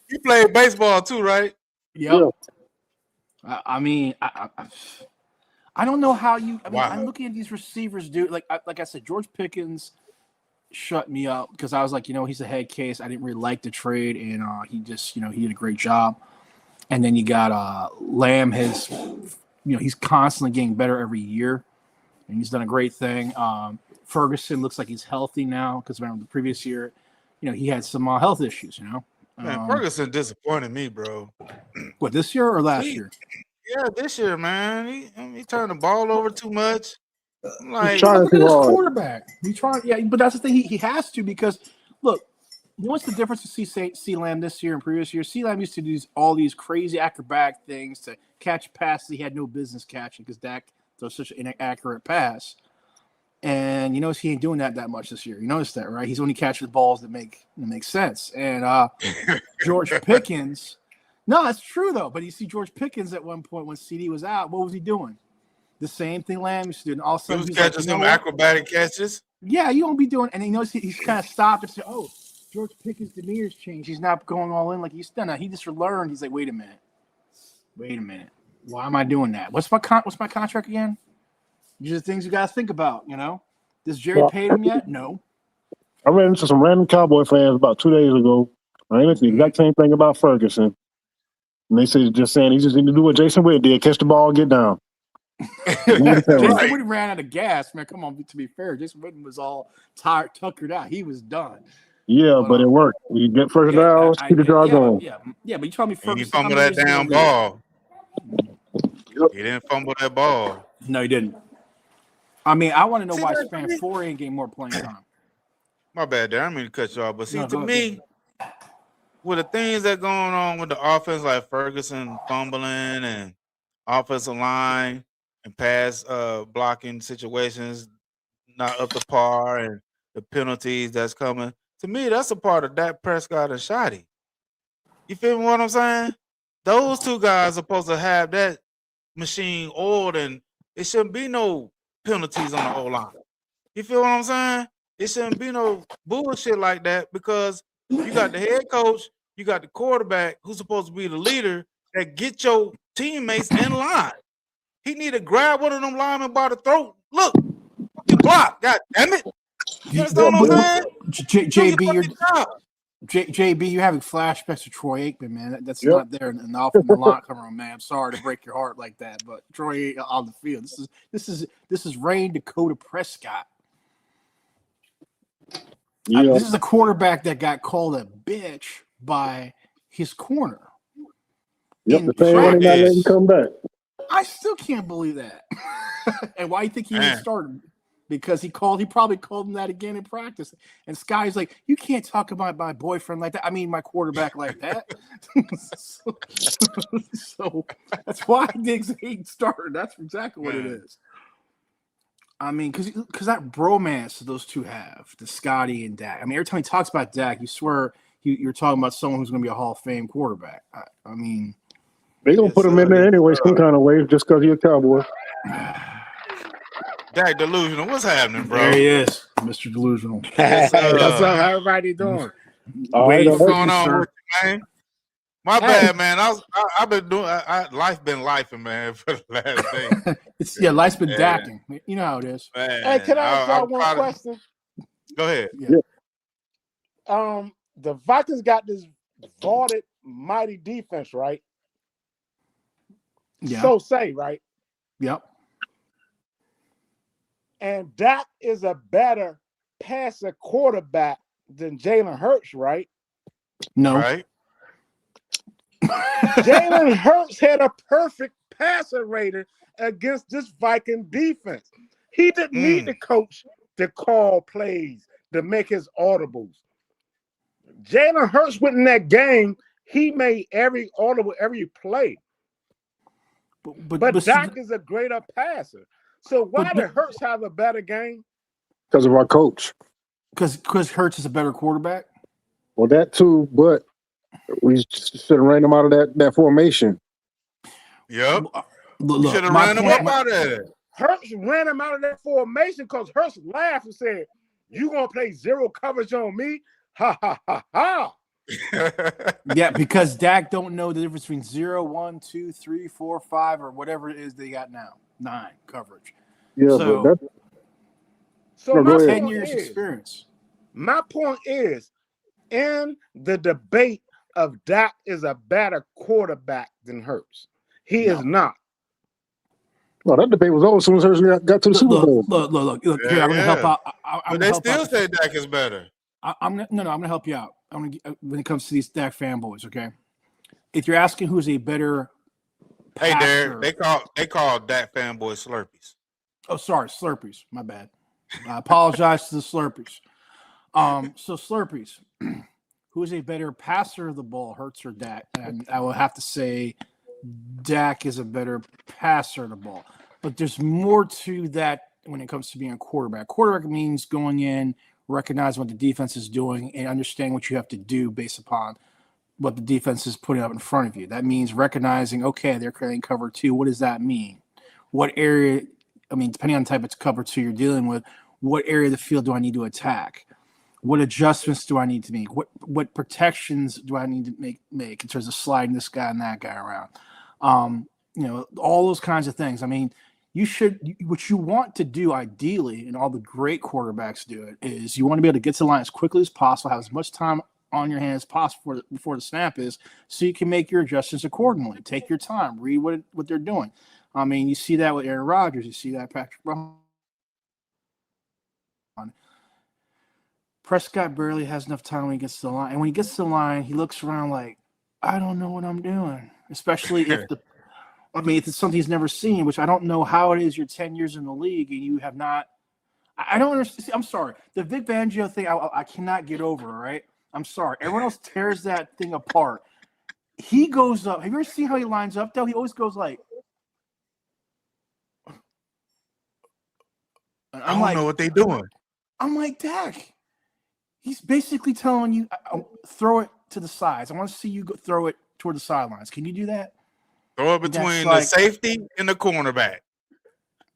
He played baseball too, right? Yep. Yeah. I mean, I don't know how you. I mean, I'm looking at these receivers, dude. Like I said, George Pickens shut me up because I was like, he's a head case. I didn't really like the trade, and he just, he did a great job. And then you got Lamb. He's constantly getting better every year, and he's done a great thing. Ferguson looks like he's healthy now because remember the previous year, he had some health issues. Man, Ferguson disappointed me, bro. What, this year or last year? Yeah, this year, man. He turned the ball over too much. Like, look at his quarterback. But that's the thing. He has to because look, You know what's the difference to C Lamb this year and previous years? C Lamb used to do all these crazy acrobatic things to catch passes he had no business catching because Dak throws such an inaccurate pass. And you notice he ain't doing that much this year. You notice that, right? He's only catching the balls that make sense. And George Pickens, no, that's true though. But you see George Pickens at one point when CD was out, what was he doing? The same thing Lamb used to do. And all of a He sudden was he's catching like, some acrobatic catches. yeah, you won't be doing. And he knows he's kind of stopped and said, "Oh, George Pickens' demeanor's changed. He's not going all in like he's done. He just learned. He's like, wait a minute. Why am I doing that? What's my contract again? These are the things you got to think about. You know, does Jerry pay him yet? No. I ran into some random Cowboy fans about 2 days ago. I ran into the exact same thing about Ferguson. And they said just saying he just need to do what Jason Witt did, catch the ball, get down. Jason Witten ran out of gas, man. Come on, to be fair, Jason Witten was all tired, tuckered out. He was done. Yeah, but it worked. You get first downs, keep the draw going. Yeah, but you told me And he Ferguson. fumbled that damn ball. He didn't fumble that ball. No, he didn't. I mean, I want to know why Span 4 ain't getting more playing time. My bad, there. I didn't mean to cut you off, but see, No, to me, with the things that going on with the offense, like Ferguson fumbling and offensive line and pass blocking situations not up to par, and the penalties that's coming, to me, that's a part of Dak Prescott and Shoddy. You feel me what I'm saying? Those two guys are supposed to have that machine oiled, and it shouldn't be no penalties on the O-line. You feel what I'm saying? It shouldn't be no bullshit like that because you got the head coach, you got the quarterback who's supposed to be the leader that get your teammates in line. He need to grab one of them linemen by the throat. Look, you block. God damn it. You understand what I'm saying? JB, you're having flashbacks to Troy Aikman, man. That's not there in the locker room, man. I'm sorry to break your heart like that, but Troy on the field. This is Rain Dakota Prescott. This is a quarterback that got called a bitch by his corner. Yep, the same one not letting come back. I still can't believe that. And why do you think he even started? Because he probably called him that again in practice. And Sky's like, you can't talk about my boyfriend like that. I mean, my quarterback like that. so that's why Diggs ain't started. That's exactly what it is. I mean, because that bromance those two have, the Scotty and Dak. I mean, every time he talks about Dak, you swear you're talking about someone who's going to be a Hall of Fame quarterback. I mean, they gonna put him in there anyway, some kind of way, just because he's a Cowboy. Dak Delusional, what's happening, bro? There he is, Mr. Delusional. What's up? How everybody doing? What's going on with you, man? My bad, man. I've been doing. Life been lifing, man, for the last day. Life's been dacking. You know how it is. Man, Hey, can I ask one question? Go ahead. Yeah. The Vikings got this vaunted mighty defense, right? Yeah. So say, right? Yep. And Dak is a better passer quarterback than Jalen Hurts, right? No. Right. Jalen Hurts had a perfect passer rating against this Viking defense. He didn't need the coach to call plays, to make his audibles. Jalen Hurts went in that game. He made every audible, every play. But Dak is a greater passer. So why did Hurts have a better game? Because of our coach. Because Hurts is a better quarterback? Well, that too, but we should have ran him out of that formation. Yep. Look, should have ran him up out of it. Hurts ran him out of that formation because Hurts laughed and said, "You gonna play zero coverage on me? Ha ha ha ha." Yeah, because Dak don't know the difference between 0, 1, 2, 3, 4, 5, or whatever it is they got now. 9 coverage. Yeah, so my 10 years experience. My point is, in the debate of Dak is a better quarterback than Hurts. He is not. No, that debate was over as soon as Hurts got to the Super Bowl. Look. Here, I'm going to help out. But they still say Dak is better. I'm going to help you out. When it comes to these Dak fanboys, okay? If you're asking who's a better passer, hey, Derek, they call Dak fanboys Slurpees. Oh, sorry, Slurpees. My bad. I apologize to the Slurpees. So Slurpees. who is a better passer of the ball, Hurts or Dak? And I will have to say Dak is a better passer of the ball. But there's more to that when it comes to being a quarterback. Quarterback means going in, recognizing what the defense is doing, and understanding what you have to do based upon what the defense is putting up in front of you. That means recognizing, okay, they're creating cover 2. What does that mean? What area, I mean, depending on the type of cover 2 you're dealing with, what area of the field do I need to attack? What adjustments do I need to make? What protections do I need to make in terms of sliding this guy and that guy around? All those kinds of things. I mean, what you want to do ideally, and all the great quarterbacks do it, is you want to be able to get to the line as quickly as possible, have as much time on your hands as possible before the snap is, so you can make your adjustments accordingly. Take your time, read what they're doing. I mean, you see that with Aaron Rodgers, you see that Patrick Mahomes. Prescott barely has enough time when he gets to the line, and when he gets to the line, he looks around like, I don't know what I'm doing. Especially if it's something he's never seen, which I don't know how it is. You're 10 years in the league and you have not. I don't understand. I'm sorry. The Vic Fangio thing, I cannot get over. Right? I'm sorry. Everyone else tears that thing apart. He goes up. Have you ever seen how he lines up? Though he always goes like. I don't know what they're doing. I'm like, Dak. He's basically telling you, throw it to the sides. I want to see you go throw it toward the sidelines. Can you do that? Throw it between the safety and the cornerback.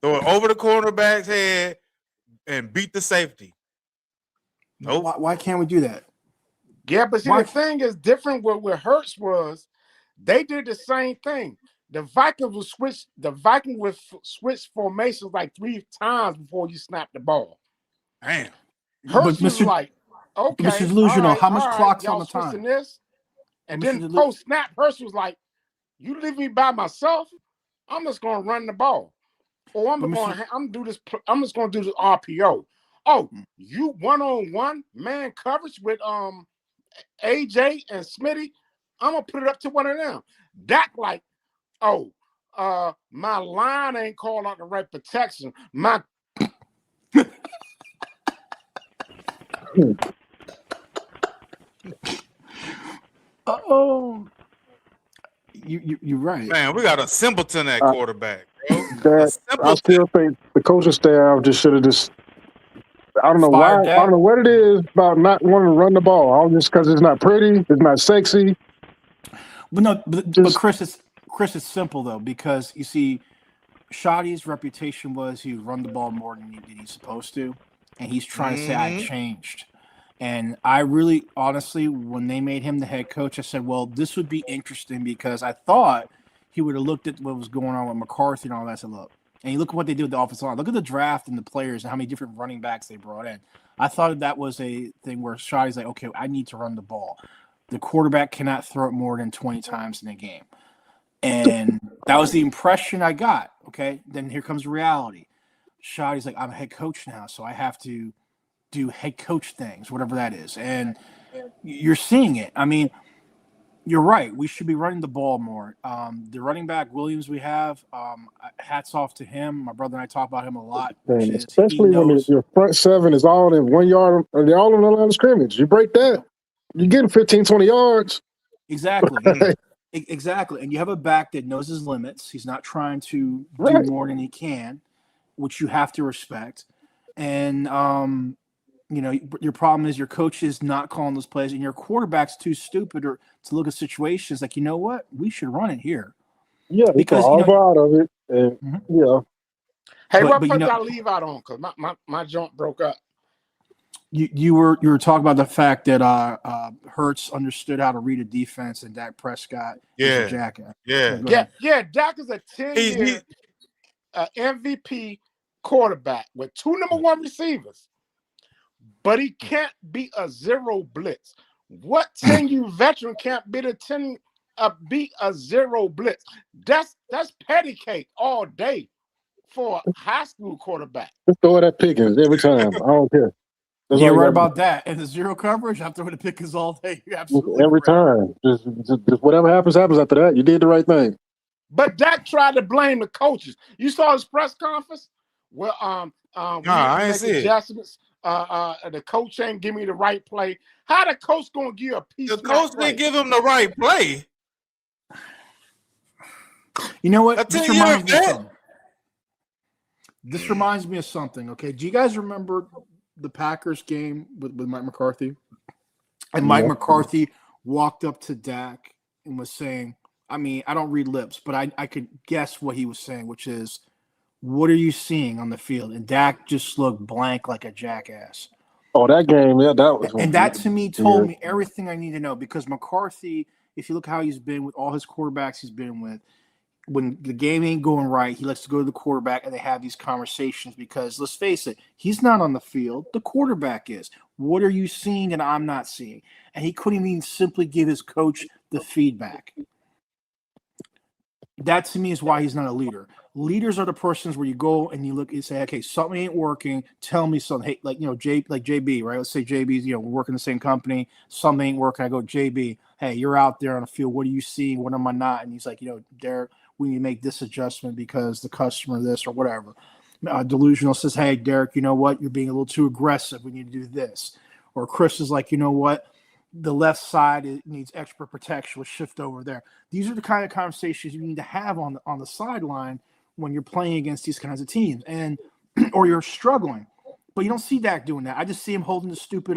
Throw it over the cornerback's head and beat the safety. Nope. Why can't we do that? Yeah, but see, the thing is different. What Hurts was, they did the same thing. The Vikings would switch formations like 3 times before you snap the ball. Damn. Hurts was like, okay, Mr. Delusional, how much clock's on the time? This? And then post snap, Hurts was like, you leave me by myself, I'm just gonna run the ball. Or I'm just gonna do this RPO. Oh, you 1-on-1 man coverage with AJ and Smitty, I'm gonna put it up to one of them. Dak like, my line ain't called out the right protection. My You're right. Man, we got a simpleton at quarterback, bro. I still think the coaching staff just should have I don't know why. I don't know what it is about not wanting to run the ball. All just because it's not pretty, it's not sexy. But Chris, it's simple though, because you see, Shoddy's reputation was he would run the ball more than he's supposed to, and he's trying to say I changed. And I really, honestly, when they made him the head coach, I said, well, this would be interesting, because I thought he would have looked at what was going on with McCarthy and all that. I said, look, and you look at what they did with the offensive line. Look at the draft and the players and how many different running backs they brought in. I thought that was a thing where Shoddy's like, okay, I need to run the ball. The quarterback cannot throw it more than 20 times in a game. And that was the impression I got. Okay, then here comes reality. Shoddy's like, I'm a head coach now, so I have to do head coach things, whatever that is. And you're seeing it. I mean, you're right. We should be running the ball more. The running back Williams we have, hats off to him. My brother and I talk about him a lot. Especially when your front 7 is all in 1 yard, they're all on the line of scrimmage. You break that, you're getting 15, 20 yards. Exactly. Exactly. And you have a back that knows his limits. He's not trying to do more than he can, which you have to respect. And, your problem is your coach is not calling those plays, and your quarterback's too stupid to look at situations like, you know what, we should run it here. Yeah, because out of it. And, Hey, what part did I leave out on? Because my joint broke up. You were talking about the fact that Hurts understood how to read a defense, and Dak Prescott is a jackass. Yeah. Dak is a 10-year MVP quarterback with 2 number 1 receivers. But he can't beat a 0 blitz. What 10-year veteran can't beat a 0 blitz? That's patty cake all day for a high school quarterback. Just throw it at Pickens every time. I don't care. That's You're right about that. And the 0 coverage, I'm throwing the Pickens all day. You're absolutely every time. Just whatever happens after that. You did the right thing. But Dak tried to blame the coaches. You saw his press conference? Well, I ain't see adjustments. The coach ain't give me the right play. How the coach gonna give a piece? The coach didn't give him the right play. You know what? That's This a year reminds me of vet. something. This reminds me of something. Okay, do you guys remember the Packers game with Mike McCarthy? And Mike McCarthy walked up to Dak and was saying, I mean, I don't read lips, but I could guess what he was saying, which is, what are you seeing on the field? And Dak just looked blank like a jackass. Oh, that game, yeah, that was. And that to me told me everything I need to know, because McCarthy, if you look how he's been with all his quarterbacks he's been with, when the game ain't going right, he likes to go to the quarterback and they have these conversations because, let's face it, he's not on the field. The quarterback is. What are you seeing that I'm not seeing? And he couldn't even simply give his coach the feedback. That to me is why he's not a leader. Leaders are the persons where you go and you look and say, okay, something ain't working. Tell me something. Hey, like, JB, right? Let's say JB's, we're working in the same company. Something ain't working. I go, JB, hey, you're out there on the field. What are you seeing? What am I not? And he's like, Derek, we need to make this adjustment because the customer this or whatever. Delusional says, hey, Derek, you know what? You're being a little too aggressive. We need to do this. Or Chris is like, you know what? The left side needs extra protection. We'll shift over there. These are the kind of conversations you need to have on the sideline when you're playing against these kinds of teams, and or you're struggling. But you don't see Dak doing that. I just see him holding the stupid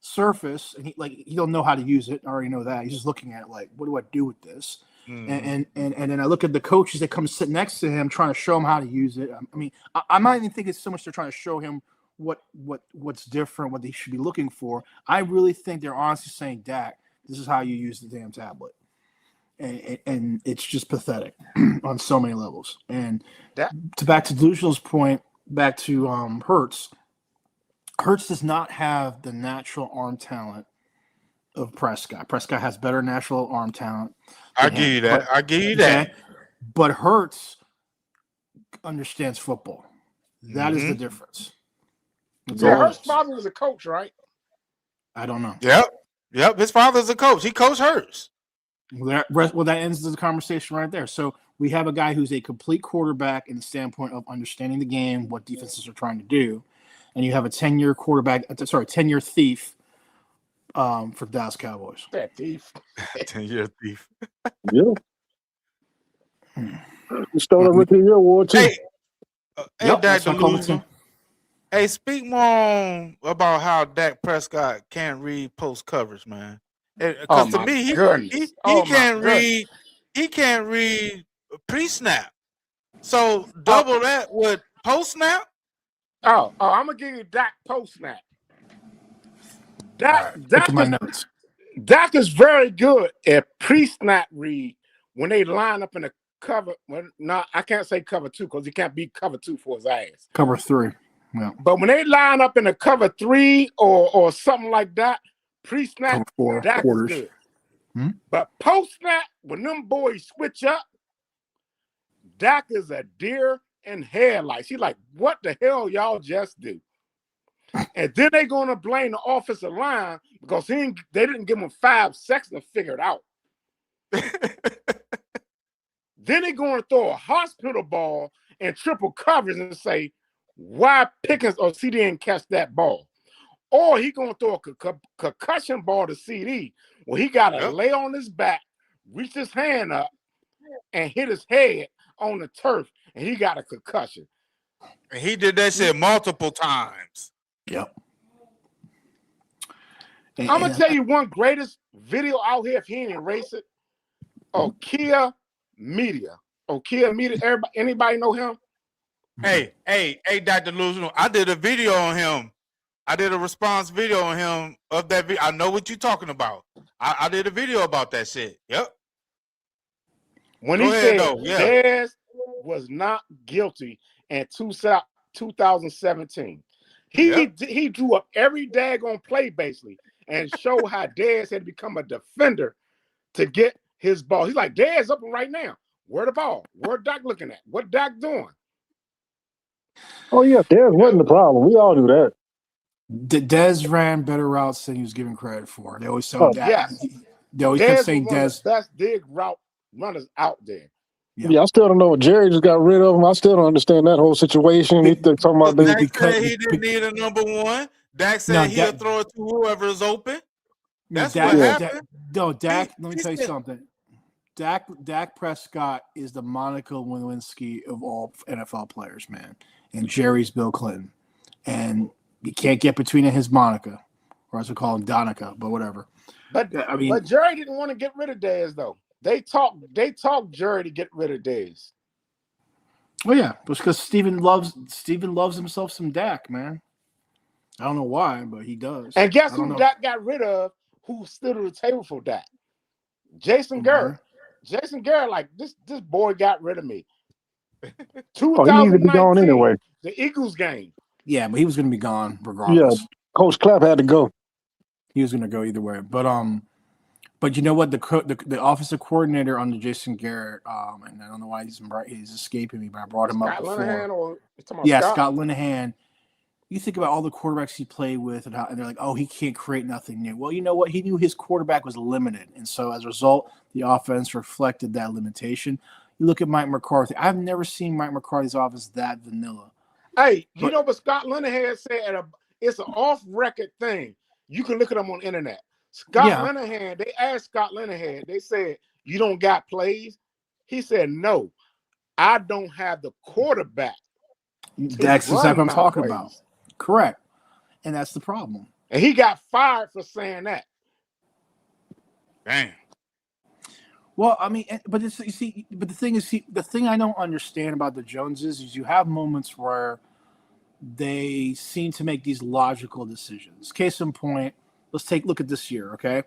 surface, and he don't know how to use it. I already know that. He's just looking at it like, what do I do with this? And then I look at the coaches that come sit next to him, trying to show him how to use it. I mean, I'm not even thinking so much they're trying to show him what's different, what they should be looking for. I really think they're honestly saying, Dak, this is how you use the damn tablet. And it's just pathetic on so many levels. And back to Delusional's point, back to Hurts. Hurts does not have the natural arm talent of Prescott. Prescott has better natural arm talent. I give you that. But Hurts understands football. That is the difference. Hurts' father was a coach, right? I don't know. Yep. His father's a coach. He coached Hurts. Well, that ends the conversation right there. So we have a guy who's a complete quarterback in the standpoint of understanding the game, what defenses are trying to do, and you have a 10-year quarterback. 10-year thief for Dallas Cowboys. That thief. 10-year thief. Yeah. You stole a Rookie of the Year award too. Dak Delusional. Hey, speak more about how Dak Prescott can't read post coverage, man. Because to me, he can't read pre-snap. So double that with post-snap. I'm gonna give you Dak post-snap. Dak is very good at pre-snap read when they line up in the cover. I can't say cover 2 because he can't beat cover 2 for his ass. Cover 3. Yeah. But when they line up in a cover 3 or something like that, pre-snap, Dak is good. But post-snap, when them boys switch up, Dak is a deer in headlights. He's like, what the hell y'all just do? And then they're going to blame the offensive line because they didn't give him 5 seconds to figure it out. Then they're going to throw a hospital ball and triple coverage and say, why Pickens or CD didn't catch that ball? Or he going to throw a concussion ball to CD where he got to lay on his back, reach his hand up, and hit his head on the turf, and he got a concussion. And he did that shit multiple times. Yep. I'm going to tell you one greatest video out here, if he ain't erase it. Kia Media. Anybody know him? Hey, Dr. Delusional. I did a video on him. I did a response video on him of that video. I know what you're talking about. I did a video about that shit. Yep. When he said Dez was not guilty in 2017, he drew up every daggone play basically and showed how Dez had become a defender to get his ball. He's like, Dez up right now. Where the ball? Where Doc looking at? What Doc doing? Oh yeah, Dez wasn't the problem. We all do that. Dez ran better routes than he was given credit for. They always say Yes. They always kept saying Dez. Best dig route runners out there. Yeah, I still don't know. Jerry just got rid of him. I still don't understand that whole situation. He's talking about Dak they, said he didn't need a number one. Dak said No, he'll Dak- throw it to whoever is open. No, That's Dak, what Yeah. happened. Dak. Let me He tell you said- something. Dak Prescott is the Monica Lewinsky of all NFL players, man. And Jerry's Bill Clinton. And you can't get between his Monica, or as we call him, Donica, but whatever. But I mean, but Jerry didn't want to get rid of Dez though. They talked Jerry to get rid of Dez. well, yeah, because Steven loves himself some Dak, man. I don't know why, but he does. And guess I don't who know. Dak got rid of? Who stood at the table for Dak? Jason Garrett. Jason Garrett, like this boy got rid of me. Oh, he needed to be gone 2019, anyway. the Eagles game. Yeah, but he was going to be gone regardless. Coach Clapp had to go. He was going to go either way. But you know what? The offensive coordinator under Jason Garrett, and I don't know why he's escaping me, but I brought him up Scott before. Linehan or you talking about Yeah, Scott? Scott Linehan. You think about all the quarterbacks he played with, and they're like, "Oh, he can't create nothing new." Well, you know what? He knew his quarterback was limited, and so as a result, the offense reflected that limitation. You look at Mike McCarthy. I've never seen Mike McCarthy's offense that vanilla. Hey, you know what Scott Linehan said? It's an off-record thing. You can look at him on the internet. Scott Linehan, they asked Scott Linehan, they said, "You don't got plays?" He said, "No, I don't have the quarterback." That's exactly what I'm talking about. Correct. And that's the problem. And he got fired for saying that. Damn. Well, I mean, but the thing is, the thing I don't understand about the Joneses is you have moments where they seem to make these logical decisions. Case in point, let's look at this year, okay?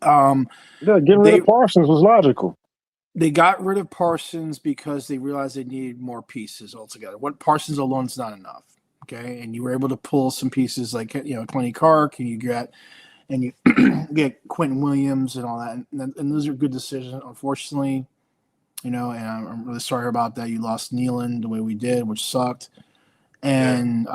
Getting rid of Parsons was logical. They got rid of Parsons because they realized they needed more pieces altogether. What Parsons alone is not enough, okay? And you were able to pull some pieces like Tony Clark, and you get Quentin Williams and all that, and those are good decisions. Unfortunately, and I'm really sorry about that. You lost Nealon the way we did, which sucked. And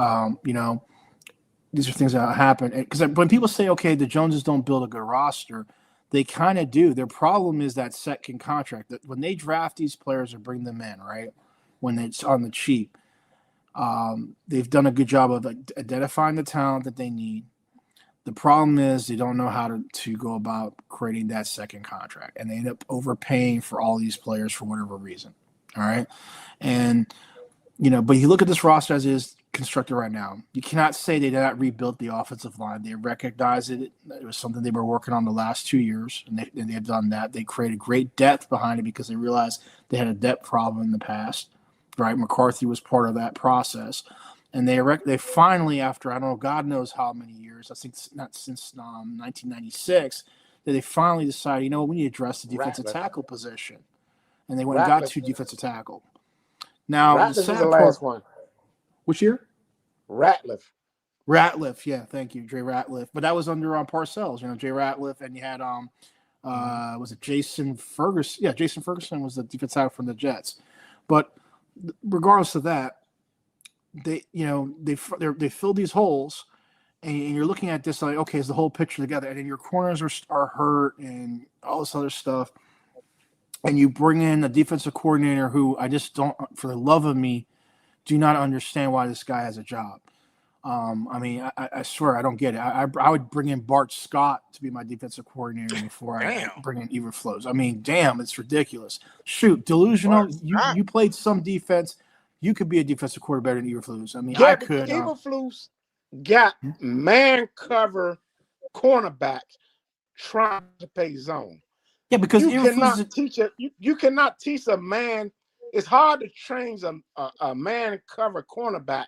these are things that happen. Because when people say, okay, the Joneses don't build a good roster, they kind of do. Their problem is that second contract. That when they draft these players or bring them in, right, when it's on the cheap, they've done a good job of identifying the talent that they need. The problem is they don't know how to go about creating that second contract, and they end up overpaying for all these players for whatever reason. All right, and but you look at this roster as it is constructed right now. You cannot say they did not rebuild the offensive line. They recognize it. It was something they were working on the last 2 years, and they have done that. They created great depth behind it because they realized they had a depth problem in the past. Right, McCarthy was part of that process. And they finally, after I don't know, God knows how many years, I think not since 1996, that they finally decided, we need to address the defensive tackle position, and they went and got 2 defensive tackle. Now Ratliff was the last one. Which year? Ratliff, yeah, thank you, Jay Ratliff. But that was under Parcells, Jay Ratliff, and you had was it Jason Ferguson? Yeah, Jason Ferguson was the defensive tackle from the Jets. But regardless of that, they fill these holes, and you're looking at this like, okay, is the whole picture together? And then your corners are hurt and all this other stuff, and you bring in a defensive coordinator who I just don't, for the love of me, do not understand why this guy has a job. I swear I don't get it. I would bring in Bart Scott to be my defensive coordinator before I bring in Eberflus. I mean, damn, it's ridiculous. Shoot, delusional. You played some defense. You could be a defensive coordinator better than Eberflus. I mean, I could. Eberflus got man cover cornerbacks trying to play zone. Yeah, because you cannot teach a man. It's hard to train a man cover cornerback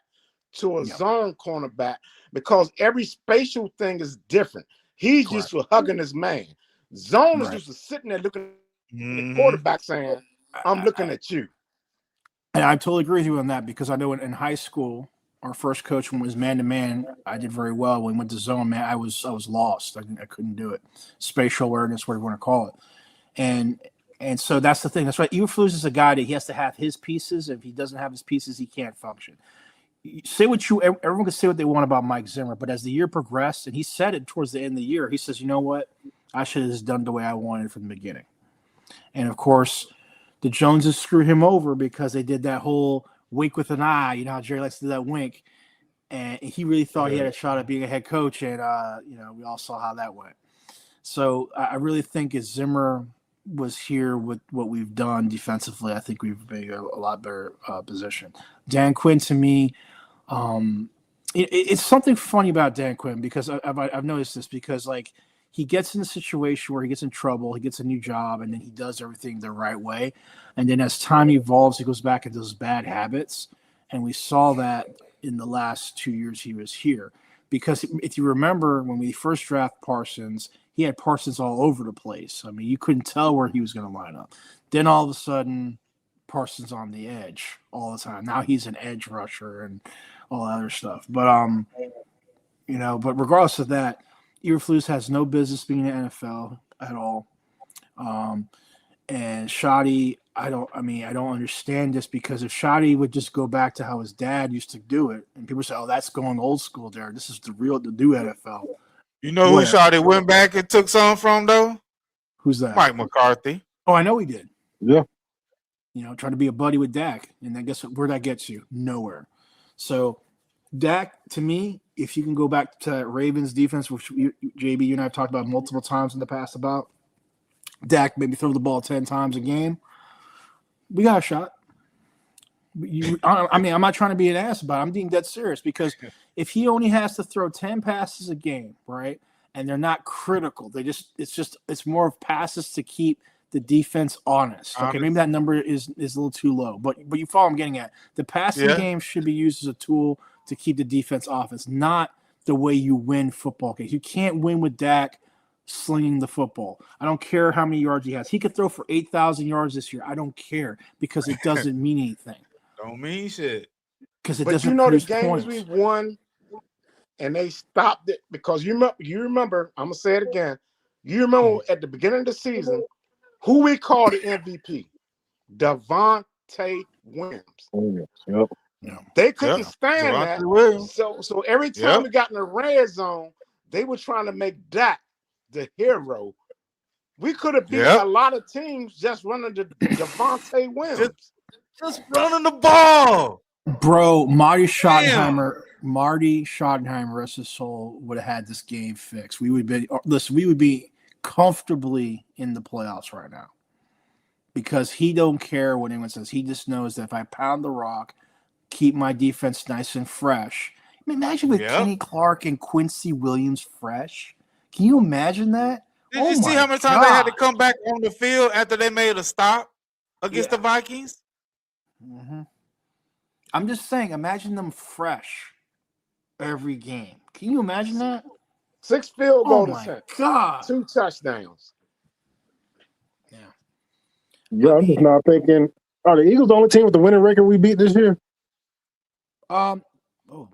to a zone cornerback because every spatial thing is different. He's just for hugging his man. Zone is just sitting there looking at the quarterback saying, "I'm looking at you." And I totally agree with you on that because I know in high school, our first coach, when it was man-to-man, I did very well. When we went to zone, man, I was lost. I couldn't do it. Spatial awareness, whatever you want to call it. And so that's the thing. That's right. Eberflus is a guy that he has to have his pieces. If he doesn't have his pieces, he can't function. Everyone can say what they want about Mike Zimmer, but as the year progressed, and he said it towards the end of the year, he says, you know what? I should have just done the way I wanted from the beginning. And of course, the Joneses screw him over because they did that whole wink with an eye. You know how Jerry likes to do that wink. And he really thought he had a shot at being a head coach. And, we all saw how that went. So I really think if Zimmer was here with what we've done defensively, I think we've been in a lot better position. Dan Quinn, to me, it's something funny about Dan Quinn because I've noticed this because, like, he gets in a situation where he gets in trouble, he gets a new job, and then he does everything the right way. And then as time evolves, he goes back into those bad habits. And we saw that in the last 2 years he was here. Because if you remember when we first drafted Parsons, he had Parsons all over the place. I mean, you couldn't tell where he was going to line up. Then all of a sudden, Parsons on the edge all the time. Now he's an edge rusher and all that other stuff. But but regardless of that, Eberflus has no business being in the NFL at all. And Shoddy, I don't understand this because if Shoddy would just go back to how his dad used to do it, and people say, "Oh, that's going old school there. This is the new NFL." You know who Shoddy went back and took some from though? Who's that? Mike McCarthy. Oh, I know he did. Yeah. Trying to be a buddy with Dak, and then guess where that gets you? Nowhere. So Dak, to me, if you can go back to Ravens defense, which JB, you and I have talked about multiple times in the past about Dak maybe throw the ball 10 times a game, we got a shot. I'm not trying to be an ass about it. I'm being dead serious because if he only has to throw 10 passes a game, right, and they're not critical, it's more of passes to keep the defense honest. Okay, maybe that number is a little too low, but you follow what I'm getting at. The passing game should be used as a tool to keep the defense offense, not the way you win football games. You can't win with Dak slinging the football. I don't care how many yards he has. He could throw for 8,000 yards this year. I don't care because it doesn't mean anything. Don't mean shit. Because it but doesn't you know the produce games points. we won, and they stopped it because you remember. I'm gonna say it again. You remember at the beginning of the season, who we called the MVP? Devontae Williams. Yep. They couldn't stand Devontae that. Williams. So every time we got in the red zone, they were trying to make Dak the hero. We could have beat a lot of teams just running the Devontae Williams. Just running the ball. Bro, Marty Schottenheimer, rest his soul, would have had this game fixed. We would be comfortably in the playoffs right now. Because he don't care what anyone says. He just knows that if I pound the rock, keep my defense nice and fresh. I mean, imagine with Kenny Clark and Quincy Williams fresh. Can you imagine that? Did you see how many times they had to come back on the field after they made a stop against the Vikings? Mm-hmm. I'm just saying, imagine them fresh every game. Can you imagine that? 6 field goal attempts. God. 2 touchdowns. Yeah, I'm just not thinking. Are the Eagles the only team with the winning record we beat this year? Oh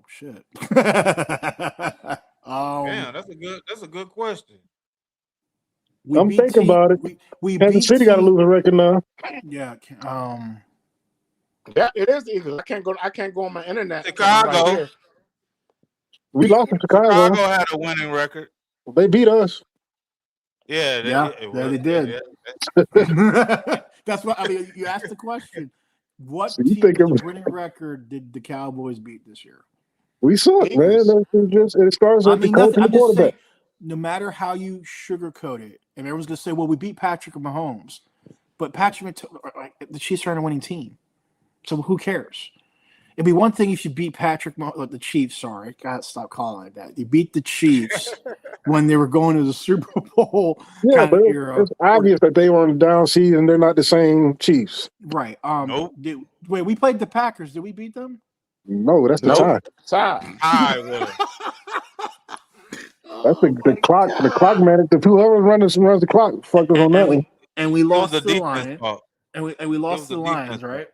shit. Damn, that's a good question. I'm thinking about it. Kansas City got a losing record now. Yeah. Yeah, it is the Eagles. I can't go on my internet. Chicago. We lost to Chicago. Chicago had a winning record. They beat us. Yeah, they did. That's what I mean. You asked the question. What team with a winning record did the Cowboys beat this year? We suck, man. It starts with the coach and the quarterback. No matter how you sugarcoat it, and everyone's going to say, well, we beat Patrick Mahomes. But the Chiefs are a winning team. So who cares? It'd be one thing if you beat the Chiefs. Sorry, gotta stop calling it that. You beat the Chiefs when they were going to the Super Bowl. Yeah, but it's obvious that they were on the down season. They're not the same Chiefs. Right. Nope. Wait, we played the Packers. Did we beat them? No, that's the tie. Tie. That's the clock. The clock manager. Whoever runs the clock fucked us on that one. And we lost the Lions. And we lost the Lions, right?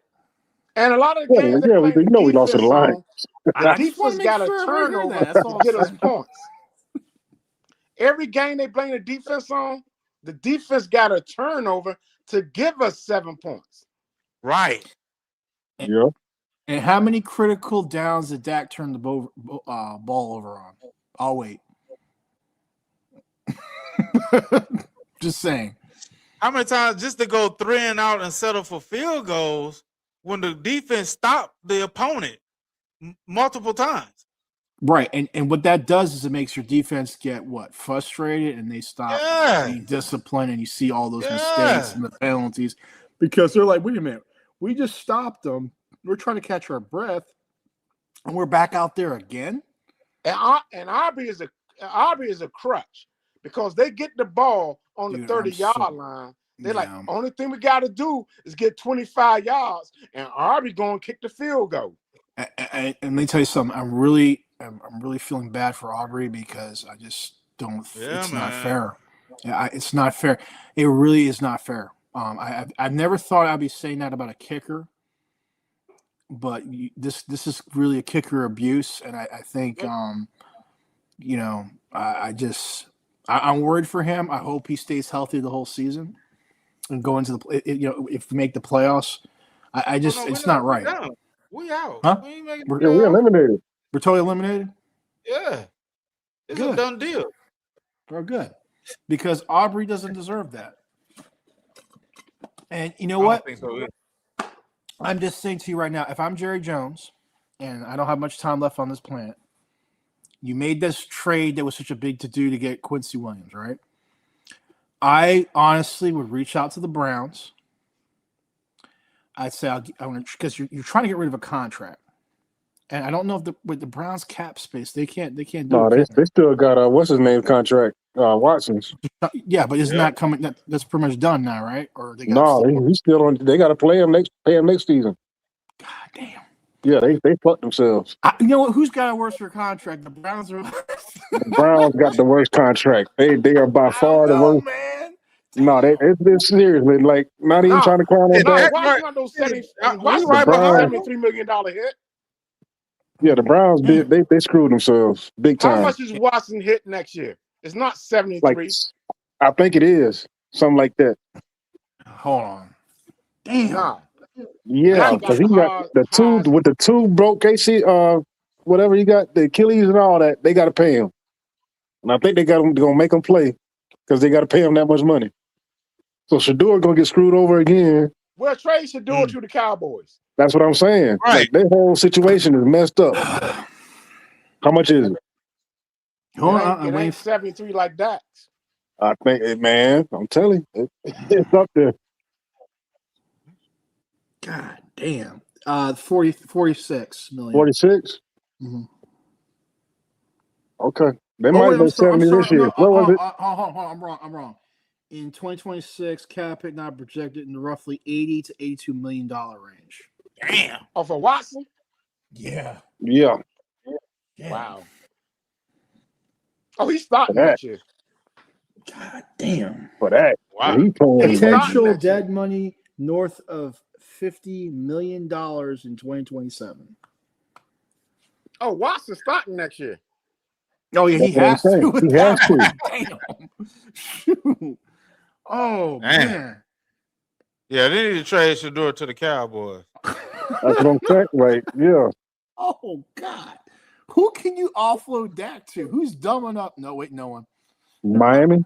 And a lot of games, we lost to the Lions. The defense got a turnover to get us points. Every game they blame the defense on, the defense got a turnover to give us 7 points. Right. Yeah. And how many critical downs did Dak turn the ball over on? I'll wait. Just saying. How many times just to go 3 and out and settle for field goals when the defense stopped the opponent multiple times? Right, and what that does is it makes your defense get frustrated, and they stop being disciplined, and you see all those mistakes and the penalties because they're like, wait a minute, we just stopped them. We're trying to catch our breath, and we're back out there again. And Aubrey is a crutch because they get the ball on the 30-yard line. They're like, only thing we got to do is get 25 yards, and Aubrey going to kick the field goal. And let me tell you something. I'm really feeling bad for Aubrey because I just don't. It's not fair. Yeah, it's not fair. It really is not fair. I've never thought I'd be saying that about a kicker, but this is really a kicker abuse, and I think I'm worried for him. I hope he stays healthy the whole season and go into if we make the playoffs. It's not right. We out. Huh? We're eliminated. We're totally eliminated. Yeah, it's Good. a done deal. We're good because Aubrey doesn't deserve that. And you know what? I don't think so either. I'm just saying to you right now, if I'm Jerry Jones and I don't have much time left on this planet, you made this trade that was such a big to-do to get Quincy Williams, right? I honestly would reach out to the Browns. I'd say I want to, because you're trying to get rid of a contract, and I don't know if with the Browns cap space they can't do No, it. they still got what's his name contract, Watson's. Yeah, but isn't that coming? That's pretty much done now, right? Or they got he's still on. They got to pay him next season. God damn. Yeah, they fucked themselves. You know what? Who's got a worse contract? The Browns or the Browns got the worst contract. They are by far the worst. Man. No, it's seriously like not even trying to crown on that. $73 million hit. Yeah, the Browns they screwed themselves big time. How much is Watson hit next year? It's not 73. Like, I think it is something like that. Hold on. Damn. Nah. Yeah, because he got the two broke KC, whatever he got, the Achilles and all that. They got to pay him, and I think they're gonna make him play because they got to pay him that much money. So Shador gonna get screwed over again. Well, trade Shador to the Cowboys. That's what I'm saying. Right. Like, their whole situation is messed up. How much is it? Hold on, it ain't 73 like that. I think, man, I'm telling you, it's up there. God damn. 46 million. 46? Mm-hmm. Okay. They might go 70 this year. What was it? Hold on, I'm wrong. In 2026, cap hit not projected in the roughly $80 to $82 million range. Damn. Oh, for Watson? Yeah. Yeah. Wow. Oh, he's starting next year. God damn. For that. Wow. Potential dead money north of $50 million in 2027. Oh, Watson starting next year. Oh, yeah, he has to. He has to. Damn. Oh, man. Yeah, they need to trade Shador to the Cowboys. That's what I'm saying. Like, yeah. Oh, God. Who can you offload that to? Who's dumb enough? No, wait, no one. Miami?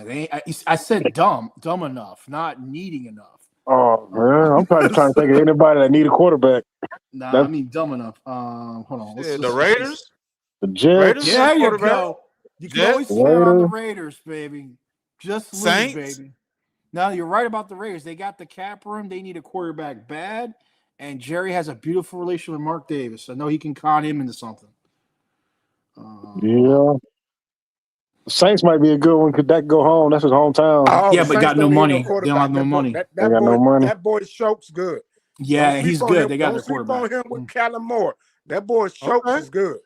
They ain't, I said dumb enough, not needing enough. Oh, man. I'm probably trying to think of anybody that need a quarterback. Nah, I mean dumb enough. Hold on. The Raiders? The Jets? Yeah, there you go. You can always count on the Raiders, baby. Just lose, Saints? baby. Now, you're right about the Raiders. They got the cap room. They need a quarterback bad. And Jerry has a beautiful relationship with Mark Davis. I know he can con him into something. Yeah. The Saints might be a good one. Could that go home? That's his hometown. Oh, yeah, but got no money. They don't have no money. They got no money. That boy Schultz good. Yeah, he's good. They got their quarterback. Don't sleep on him with Callum Moore. That boy Schultz is good.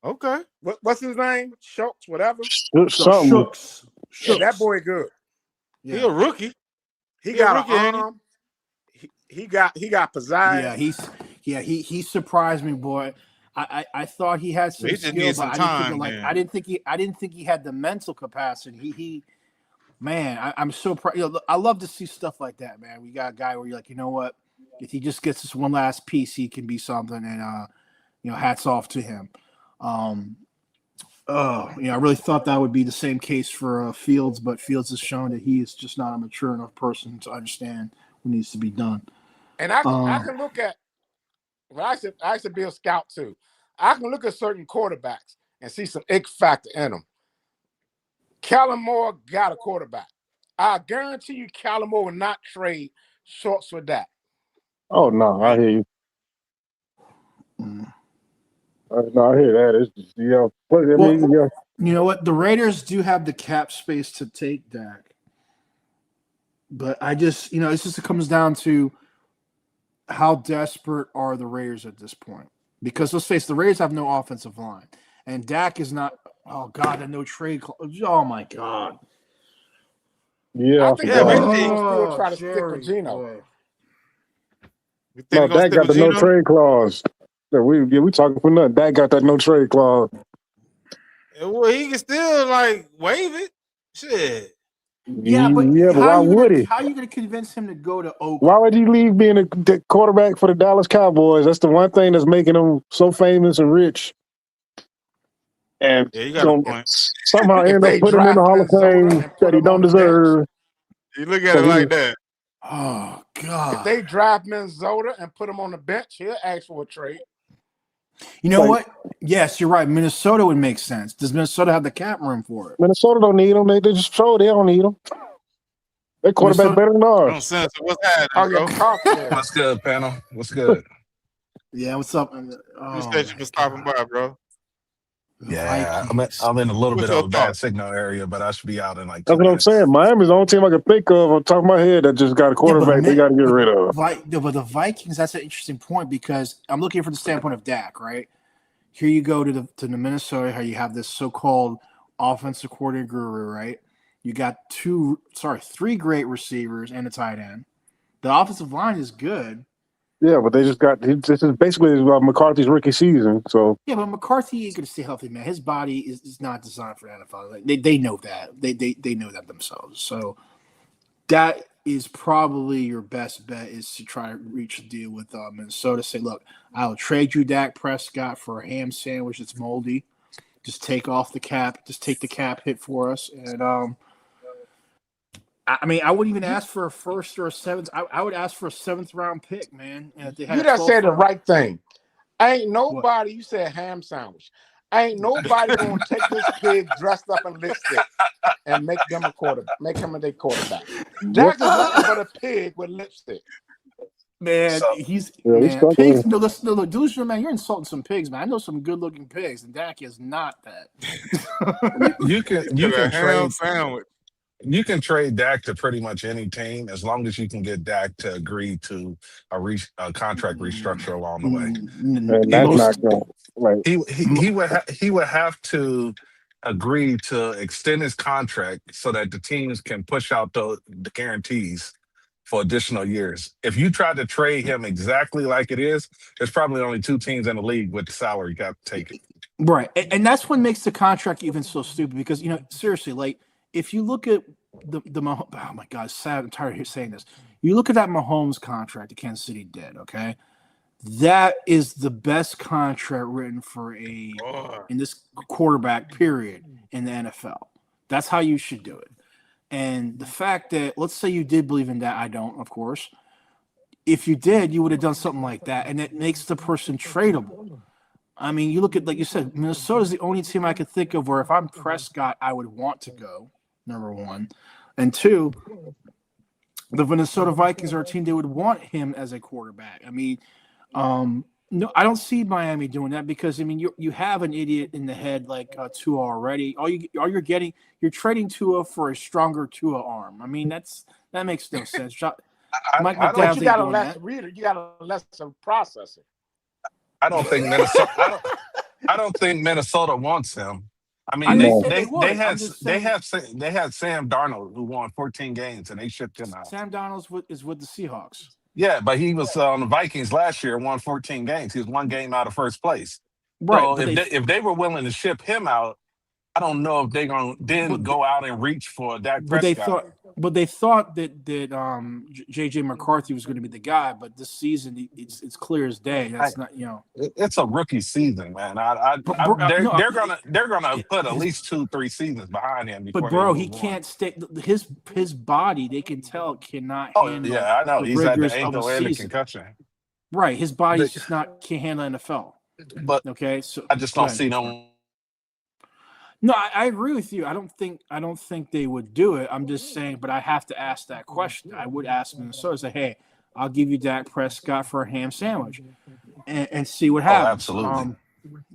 Okay. What's his name? Schultz, whatever. Schultz. Yeah, that boy good. Yeah. He a rookie. He got an arm. He got pizzazz. Yeah, he surprised me, boy. I thought he had some skill, but I didn't think he had the mental capacity. I'm so proud. I love to see stuff like that, man. We got a guy where you're like, you know what? If he just gets this one last piece, he can be something. And hats off to him. Oh, I really thought that would be the same case for Fields, but Fields has shown that he is just not a mature enough person to understand what needs to be done. And I can look at. Well, I used to be a scout too. I can look at certain quarterbacks and see some X factor in them. Kellen Moore got a quarterback. I guarantee you, Kellen Moore will not trade shorts for that. Oh no, I hear you. Mm. No, I hear that. It's just, Well, you know what? The Raiders do have the cap space to take Dak, but I just, it's just it comes down to how desperate are the Raiders at this point? Because let's face it, the Raiders have no offensive line, and Dak is not. Oh God, the no trade clause. Oh my God. Yeah, I think Yeah, they're but still try to stick with Geno. Boy. you think no, they're gonna Dak stick got with the no Geno? trade clause. Yeah, we talking for nothing. Dak got that no trade clause. Well, he can still like waive it. Shit. Yeah, but why would he? How are you gonna convince him to go to Oakland? Why would he leave being a quarterback for the Dallas Cowboys? That's the one thing that's making him so famous and rich. And Yeah, you got a point. somehow If end up they putting him in the draft Hall of Minnesota Fame and put that he him don't on the bench. deserve. You look at So it like that. Oh God. If they draft Minnesota and put him on the bench, he'll ask for a trade. You know Like- what? Yes, you're right. Minnesota would make sense. Does Minnesota have the cap room for it? Minnesota don't need him. They just troll. They don't need him. Their quarterback Minnesota- better than No ours. sense. What's happening, Oh, bro? yeah, Carter. What's good, panel? What's good? Yeah, what's up? Appreciate you for stopping by, bro. Yeah, Vikings. I'm in a little What's bit your of a bad thoughts? signal area, but I should be out in like 2 That's what I'm minutes. saying. Miami's the only team I can think of on top of my head that just got a quarterback they got to get rid of. But the Vikings, that's an interesting point because I'm looking from the standpoint of Dak, right? Here you go to the Minnesota, how you have this so-called offensive coordinator guru, right? You got three great receivers and a tight end. The offensive line is good. Yeah, but they just got this is basically McCarthy's rookie season. So Yeah, but McCarthy ain't gonna stay healthy, man. His body is not designed for the NFL. Like, they know that. They know that themselves. So that is probably your best bet is to try to reach a deal with Minnesota. Say, look, I'll trade you Dak Prescott for a ham sandwich that's moldy. Just take off the cap. Just take the cap hit for us. And I mean, I wouldn't even ask for a first or a seventh. I would ask for a 7th round pick, man. And if they had You a just said the 12th right thing. Ain't nobody, you said ham sandwich. Ain't nobody going to take this pig dressed up in lipstick and make them a quarterback. Make him a their quarterback. Dak is nothing but a pig with lipstick. Man, So- he's Yeah, he's man. stuck Pigs, in. no, look, Delusional, man, you're insulting some pigs, man. I know some good-looking pigs, and Dak is not that. You can A ham trade sandwich. you can trade Dak to pretty much any team as long as you can get Dak to agree to a contract restructure along the way. and that's not going. Like He would have to agree to extend his contract so that the teams can push out the guarantees for additional years. If you try to trade him exactly like it is, there's probably only 2 teams in the league with the salary cap to take it. Right, and that's what makes the contract even so stupid because seriously, like if you look at the oh my God, sad. I'm tired of saying this. You look at that Mahomes contract that Kansas City did. Okay, that is the best contract written for in this quarterback period in the NFL. That's how you should do it. And the fact that let's say you did believe in that, I don't, of course. If you did, you would have done something like that, and it makes the person tradable. I mean, you look at, like you said, Minnesota is the only team I could think of where if I'm Prescott, I would want to go, number one. And 2, the Minnesota Vikings are a team that would want him as a quarterback. I mean, no, I don't see Miami doing that because, I mean, you have an idiot in the head like Tua already. You're trading Tua for a stronger Tua arm. I mean, that makes no sense. Mike I don't- McDowell's But you got a doing less that. reader. You got a less processor. I don't think Minnesota. I don't think Minnesota wants him. I mean, I didn't say they would. they I'm had just they saying- had Sam Darnold who won 14 games and they shipped him out. Sam Darnold is with the Seahawks. Yeah, but he was on the Vikings last year and won 14 games. He was 1 game out of first place. Right. So but if they were willing to ship him out, I don't know if they're gonna then But go out and reach for Dak but they Prescott. thought that JJ McCarthy was going to be the guy, but this season it's clear as day. That's not It's a rookie season, man. They're gonna put at least 2-3 seasons behind him before. But bro, they he move on. can't stay. His body, they can tell, cannot Oh handle. yeah, I know. the He's had the rigors of a ankle and the season. concussion. Right, his body's But- just can't handle NFL. But Okay, so I just go don't ahead. see them. No, I agree with you. I don't think they would do it. I'm just saying, but I have to ask that question. I would ask Minnesota, say, hey, I'll give you Dak Prescott for a ham sandwich, and see what happens. Absolutely.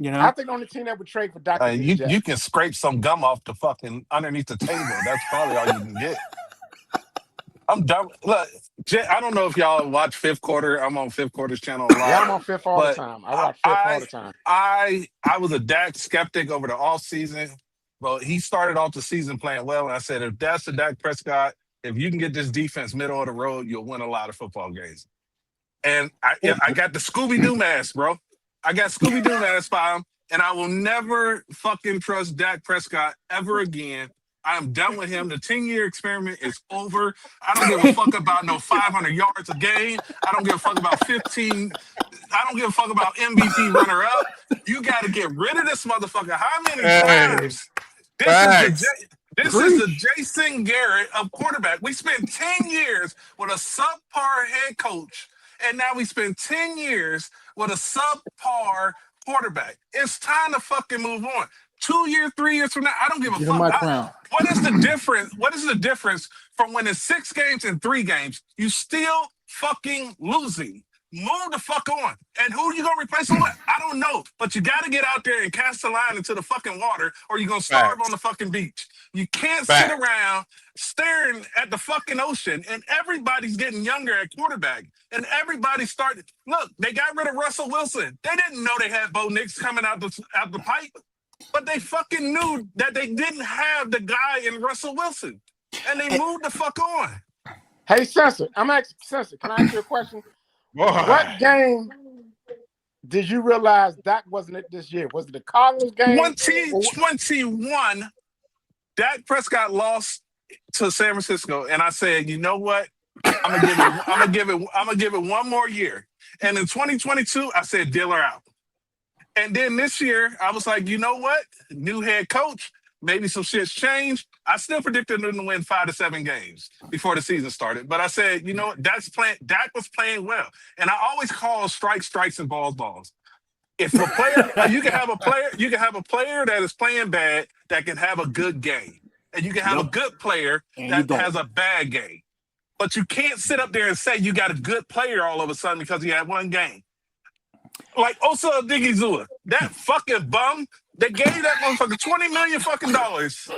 I think the only team that would trade for Dak is the Jets. You can scrape some gum off the fucking underneath the table. That's probably all you can get. I'm done. Look, I don't know if y'all watch Fifth Quarter. I'm on Fifth Quarter's channel a lot. Yeah, I'm on Fifth all the But time. I watch Fifth all the time. I was a Dak skeptic over the off season. Well, he started off the season playing well, and I said, if that's the Dak Prescott, if you can get this defense middle of the road, you'll win a lot of football games. And I got the Scooby-Doo mask, bro. I got Scooby-Doo mask by him, and I will never fucking trust Dak Prescott ever again. I'm done with him. The 10-year experiment is over. I don't give a fuck about no 500 yards a game. I don't give a fuck about 15. I don't give a fuck about MVP runner-up. You got to get rid of this motherfucker. How many times? This is the Jason Garrett of quarterback. We spent 10 years with a subpar head coach, and now we spend 10 years with a subpar quarterback. It's time to fucking move on. 2 years, 3 years from now, I don't give a Give him fuck. my crown. What is the difference? What is the difference from winning 6 games and 3 games? You still fucking losing. Move the fuck on. And who you gonna replace him with? I don't know. But you gotta get out there and cast the line into the fucking water, or you're gonna starve on the fucking beach. You can't sit around staring at the fucking ocean, and everybody's getting younger at quarterback. And everybody started. Look, they got rid of Russell Wilson. They didn't know they had Bo Nix coming out the pipe. But they fucking knew that they didn't have the guy in Russell Wilson. And they moved the fuck on. Hey, Sensor, can I ask you a question? Boy. What game did you realize Dak wasn't it this year? Was it the Cardinals game? 2021, Dak Prescott lost to San Francisco, and I said, you know what? I'm gonna give it one more year. And in 2022, I said, deal her out. And then this year, I was like, you know what? New head coach, maybe some shit's changed. I still predicted them to win 5 to 7 games before the season started. But I said, you know what? Dak was playing well. And I always call strikes and balls. If a player, you can have a player that is playing bad that can have a good game. And you can have a good player that has a bad game. But you can't sit up there and say you got a good player all of a sudden because he had one game. Like Osa Odigizua, that fucking bum, they gave that motherfucker $20 million fucking dollars,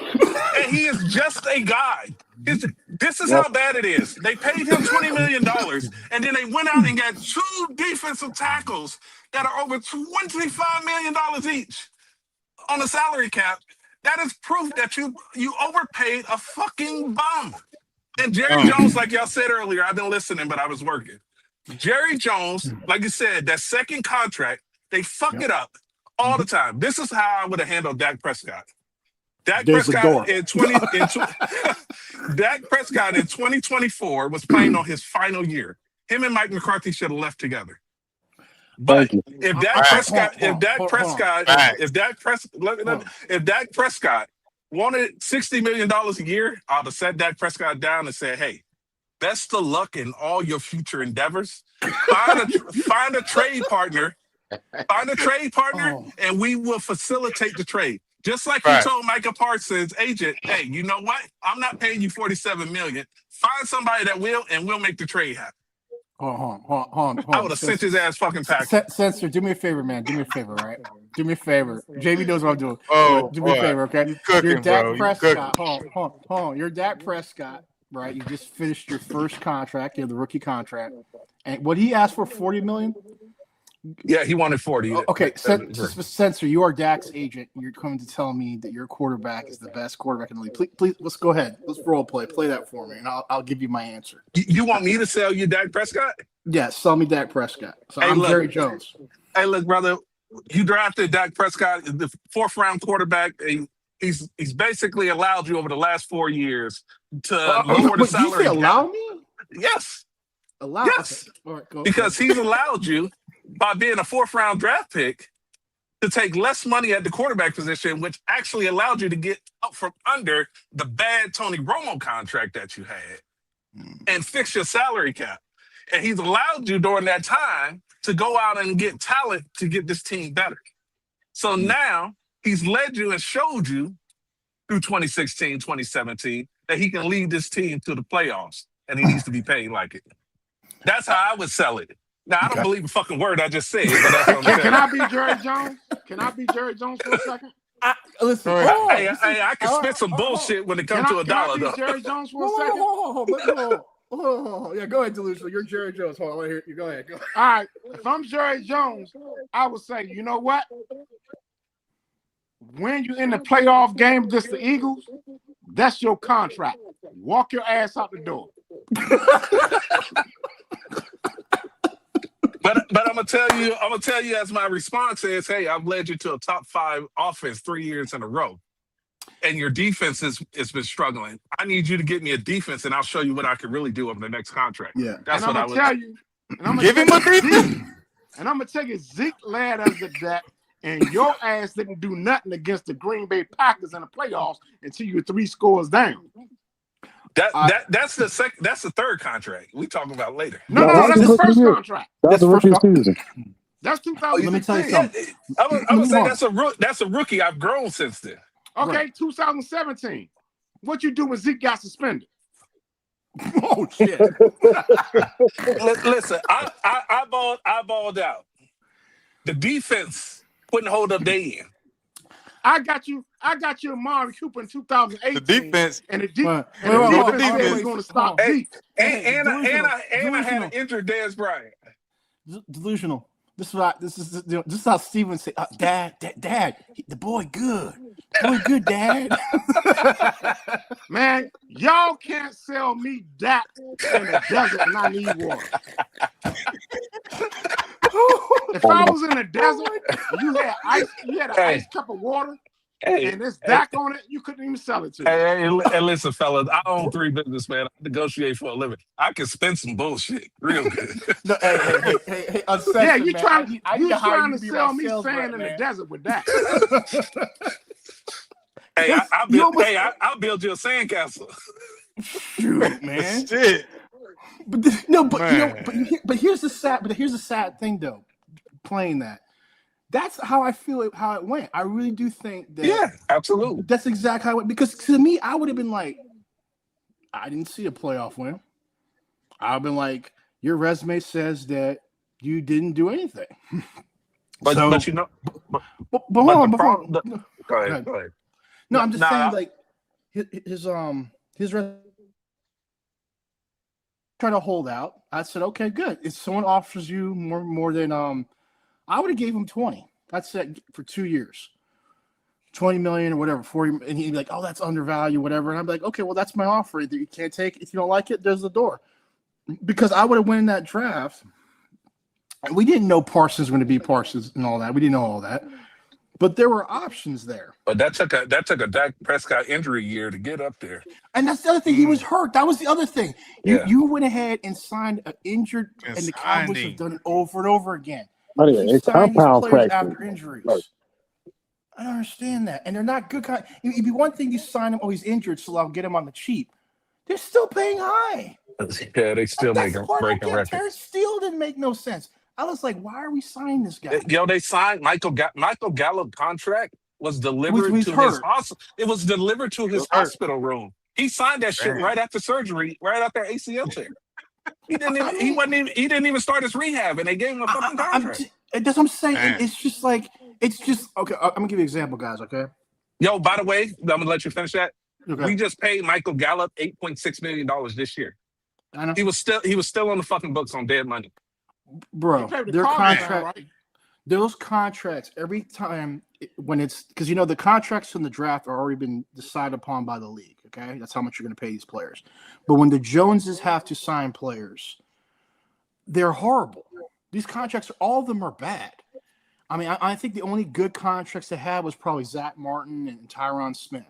and he is just a guy. This is how bad it is. They paid him $20 million, and then they went out and got 2 defensive tackles that are over $25 million each on the salary cap. That is proof that you overpaid a fucking bum. And Jerry Jones, like y'all said earlier, I've been listening, but I was working. Jerry Jones, like you said, that second contract, they fuck it up all the time. This is how I would have handled Dak Prescott. Dak Prescott in 2024 was playing on his final year. Him and Mike McCarthy should have left together. But if Dak Prescott wanted $60 million a year, I'd have set Dak Prescott down and said, hey, best of luck in all your future endeavors. Find a trade partner. And we will facilitate the trade. Just like you told Micah Parsons' agent, hey, you know what? I'm not paying you $47 million. Find somebody that will, and we'll make the trade happen. Hold on. I would have sent his ass fucking package. Censor, do me a favor, man. Do me a favor, right? Do me a favor. JV knows what I'm doing. Do me a favor, okay? You're Dak Prescott. Hold on. You're Dak Prescott, right? You just finished your first contract. You have the rookie contract. And what he asked for, $40 million? Yeah, he wanted 40. Okay, Censor, you are Dak's agent. You're coming to tell me that your quarterback is the best quarterback in the league. Please, let's go ahead. Let's role play. Play that for me, and I'll give you my answer. You want me to sell you Dak Prescott? Yes, sell me Dak Prescott. So Hey, I'm look. Jerry Jones. Hey, look, brother, you drafted Dak Prescott, the 4th round quarterback, and He's basically allowed you over the last 4 years to lower the Wait, did you salary say cap. allow me? Yes, Allow? yes, Okay. All right, go. because he's allowed you by being a 4th-round draft pick to take less money at the quarterback position, which actually allowed you to get out from under the bad Tony Romo contract that you had and fix your salary cap. And he's allowed you during that time to go out and get talent to get this team better. So now he's led you and showed you through 2016, 2017 that he can lead this team to the playoffs and he needs to be paid like it. That's how I would sell it. Now, I don't believe a fucking word I just said, but that's what I'm saying. Can I be Jerry Jones? Can I be Jerry Jones for a second? Listen, I can spit some bullshit when it comes to a dollar, Can I though. be Jerry Jones for a second? Yeah, go ahead, Delusional. You're Jerry Jones. Hold on, I hear you. Go ahead. All right. If I'm Jerry Jones, I would say, you know what? When you're in the playoff game against the Eagles, that's your contract. Walk your ass out the door. But I'm gonna tell you as my response is, hey, I've led you to a top 5 offense 3 years in a row. And your defense has been struggling. I need you to get me a defense, and I'll show you what I can really do over the next contract. Yeah. That's and what I I'm would gonna tell you. And I'm Give him a defense. And I'm gonna tell you, Zeke led us to that, and your ass didn't do nothing against the Green Bay Packers in the playoffs until you were 3 scores down. That's the second. That's the third contract we talking about later. No, that's the first contract. That's the rookie season. That's 2016. Let me tell you something. I would say that's a rookie. I've grown since then. Okay, Right. 2017. What you do when Zeke got suspended? Oh shit. Listen, I balled out. The defense couldn't hold up day in. I got you, Amari Cooper in 2018. The defense. And the Wait, defense is wait, going to stop Hey, Zeke. and I had Delusional. an injured Dez Bryant. Delusional. This is how Steven say, Dad, the boy good. Boy good, Dad. Man, y'all can't sell me that in the desert and I need water. If I was in the desert and you had an ice cup of water and there's Dak on it, you couldn't even sell it to me. Hey, listen, fellas, I own 3 business, man. I negotiate for a living. I can spend some bullshit real good. No, hey, Yeah, you man. trying I need to hire you sell to be my me sales sand rep, in man. the desert with that. Hey, I'll build you a sandcastle. Shoot, man. Shit. But here's the sad thing though. Playing that, that's how I feel how it went. I really do think that. Yeah, absolutely. That's exactly how it went. Because to me, I would have been like, I didn't see a playoff win. I've been like, your resume says that you didn't do anything. But you know, But hold on, go ahead. No, I'm just saying, like his resume trying to hold out. I said, okay, good. If someone offers you more than I would have gave him 20. That's it for 2 years. 20 million or whatever, 40, and he'd be like, oh, that's undervalued, whatever. And I'm like, okay, well, that's my offer. Either you can't take it. If you don't like it, there's the door. Because I would have won that draft. And we didn't know Parsons was going to be Parsons and all that. We didn't know all that. But there were options there. But that took a Dak Prescott injury year to get up there. And that's the other thing. He was hurt. That was the other thing. Yeah. You went ahead and signed an injured, and the Cowboys have done it over and over again. You sign these players after injuries. I don't understand that. And they're not good. It'd be one thing you sign him, oh, he's injured, so I'll get him on the cheap. They're still paying high. Yeah, they still breaking records. Terrence Steele didn't make no sense. I was like, why are we signing this guy? They signed Michael Gallup contract was delivered to his hospital. It was delivered to his hospital room. He signed that shit right after surgery, right after ACL tear. He didn't even start his rehab, and they gave him a fucking contract. That's what I'm saying. It's just okay. I'm gonna give you an example, guys. Okay. Yo, by the way, I'm gonna let you finish that. Okay. We just paid Michael Gallup $8.6 million this year. I know. He was still on the fucking books on dead money. Bro, their contract, those contracts every time when it's because the contracts from the draft are already been decided upon by the league. Okay, that's how much you're going to pay these players. But when the Joneses have to sign players, they're horrible. These contracts, all of them are bad. I mean, I think the only good contracts they had was probably Zach Martin and Tyron Smith.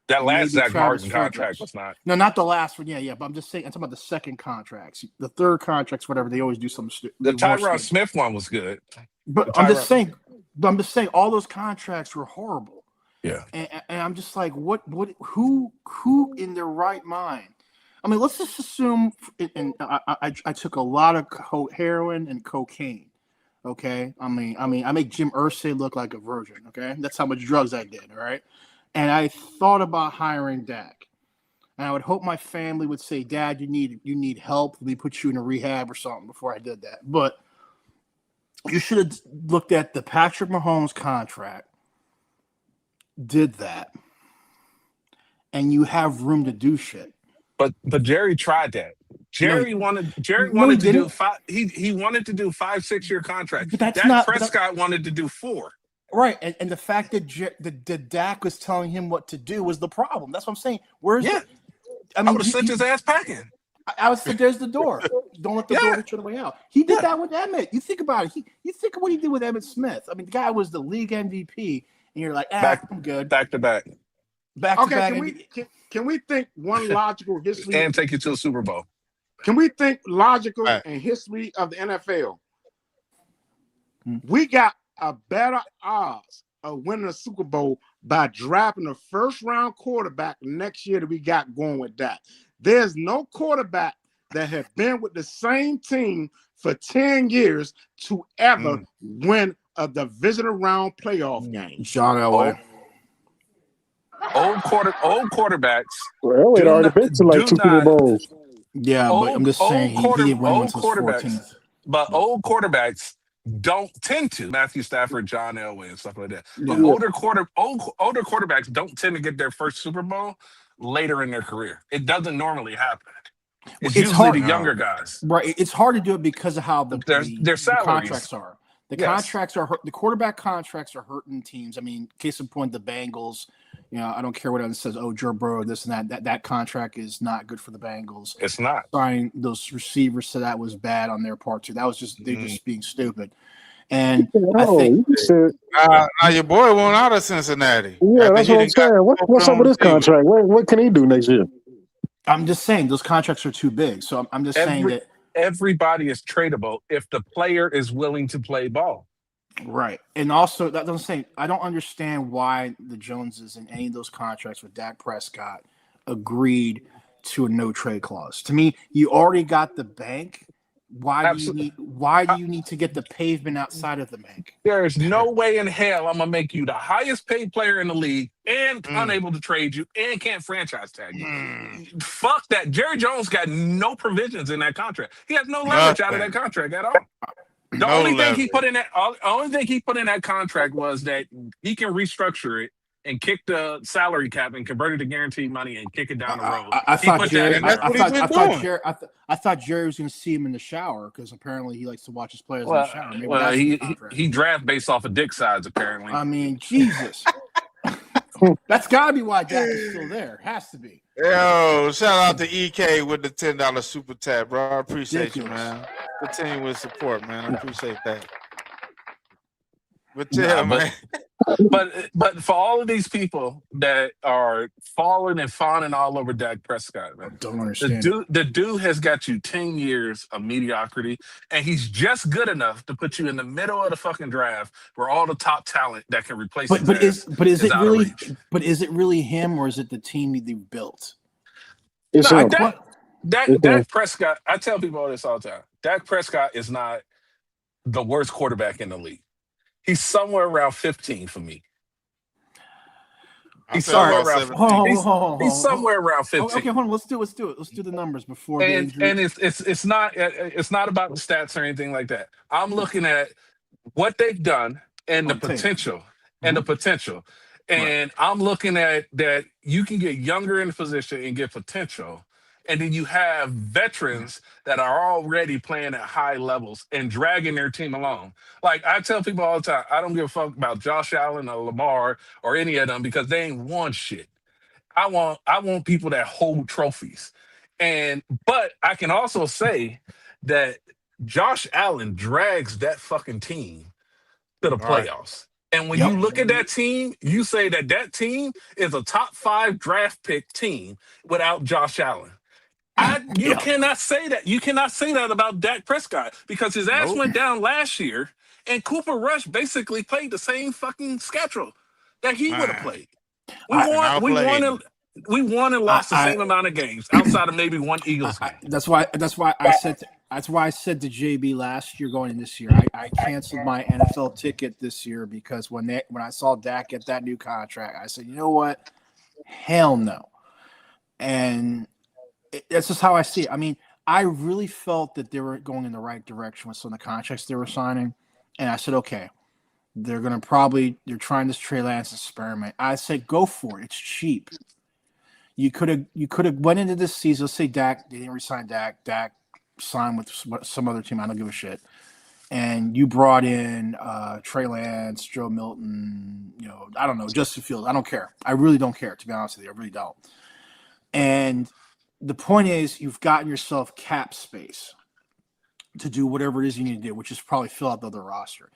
That And last maybe Zach Travis Martin Frederick. contract was not. No, not the last one. Yeah. But I'm just saying, I'm talking about the second contracts. The third contracts, whatever, they always do something stupid. The Tyron Smith one was good. But the I'm just saying, all those contracts were horrible. Yeah. And I'm just like, who in their right mind? I mean, let's just assume, and I took a lot of heroin and cocaine. Okay. I mean, I make Jim Irsay look like a virgin. Okay. That's how much drugs I did. All right. And I thought about hiring Dak. And I would hope my family would say, Dad, you need help. Let me put you in a rehab or something before I did that. But you should have looked at the Patrick Mahomes contract, did that, and you have room to do shit. But Jerry tried that. Jerry wanted to do 5. He wanted to do 5-6 year contracts. But that's Dak not Prescott wanted to do 4. Right, and the fact that Dak was telling him what to do was the problem. That's what I'm saying. I would have sent his ass packing. I would say, there's the door. Don't let the door get you on the way out. He did that with Emmett. You think about it. You think of what he did with Emmitt Smith. I mean, the guy was the league MVP, and you're like, I'm good. Back to back. Back to back. Can we think one logical history and take you to the Super Bowl? Can we think logical and history of the NFL? We got a better odds of winning a Super Bowl by drafting a first-round quarterback next year that we got going with that. There's no quarterback that have been with the same team for 10 years to ever win a divisional round playoff game. John Elway. Old quarterbacks. Well, Elway already been to like 2 Super Bowls. Yeah, but I'm just saying he didn't win until 14th. But old quarterbacks don't tend to. Matthew Stafford, John Elway, and stuff like that. But Yeah. older quarterbacks don't tend to get their first Super Bowl later in their career. It doesn't normally happen. It's usually hard, the younger guys. Right. It's hard to do it because of how their salaries. contracts are. Contracts are the quarterback contracts are hurting teams. I mean, case in point, the Bengals. You know, I don't care what it says. Oh, Joe Burrow, this and that. That contract is not good for the Bengals. It's not. Signing those receivers, so that was bad on their part too. That was just they're just being stupid. And I think now your boy went out of Cincinnati. Yeah, that's what I'm saying. What's up with this contract? What can he do next year? I'm just saying those contracts are too big. So I'm just saying that everybody is tradable if the player is willing to play ball. Right. And also, that's what I'm saying. I don't understand why the Joneses in any of those contracts with Dak Prescott agreed to a no trade clause. To me, you already got the bank. Why do you need to get the pavement outside of the bank? There is no way in hell I'm gonna make you the highest paid player in the league and unable to trade you and can't franchise tag you. Fuck that. Jerry Jones got no provisions in that contract. He has no leverage out of that contract at all. The only thing he put in that contract was that he can restructure it and kick the salary cap and convert it to guaranteed money and kick it down the road. I thought Jerry was going to see him in the shower because apparently he likes to watch his players in the shower. Maybe he draft based off of dick size apparently. I mean, Jesus. That's got to be why Dak is still there. Has to be. Yo, shout out to EK with the $10 super tap, bro. I appreciate you, man. Continue with support, man. I appreciate that. But man. But for all of these people that are falling and fawning all over Dak Prescott, man, I don't understand. The dude has got you 10 years of mediocrity, and he's just good enough to put you in the middle of the fucking draft where all the top talent that can replace him. Is it really him or is it the team they've built? Dak Prescott, I tell people all this all the time. Dak Prescott is not the worst quarterback in the league. He's somewhere around 15 for me. He's somewhere around 15. Okay, hold on. Let's do it. Let's do the numbers before the injury. And it's not about the stats or anything like that. I'm looking at what they've done and the potential. And I'm looking at that you can get younger in the position and get potential. And then you have veterans that are already playing at high levels and dragging their team along. Like I tell people all the time, I don't give a fuck about Josh Allen or Lamar or any of them because they ain't won shit. I want people that hold trophies. But I can also say that Josh Allen drags that fucking team to the All right. playoffs. And when Yep. you look at that team, you say that team is a top 5 draft pick team without Josh Allen. You Yep. cannot say that. You cannot say that about Dak Prescott because his ass Nope. went down last year, and Cooper Rush basically played the same fucking schedule that he would have Man. played. I- And outplayed. We won and lost the I- same amount of games outside of maybe one Eagles game. That's why I said to JB last year going in this year, I canceled my NFL ticket this year because when I saw Dak get that new contract, I said, you know what? Hell no. And that's just how I see it. I mean, I really felt that they were going in the right direction with some of the contracts they were signing. And I said, okay, they're trying this Trey Lance experiment. I said, go for it. It's cheap. You could have went into this season. Let's say Dak, they didn't resign Dak. Dak signed with some other team. I don't give a shit. And you brought in Trey Lance, Joe Milton, I don't know, Justin Fields. I don't care. I really don't care, to be honest with you. I really don't. And the point is, you've gotten yourself cap space to do whatever it is you need to do, which is probably fill out the other roster.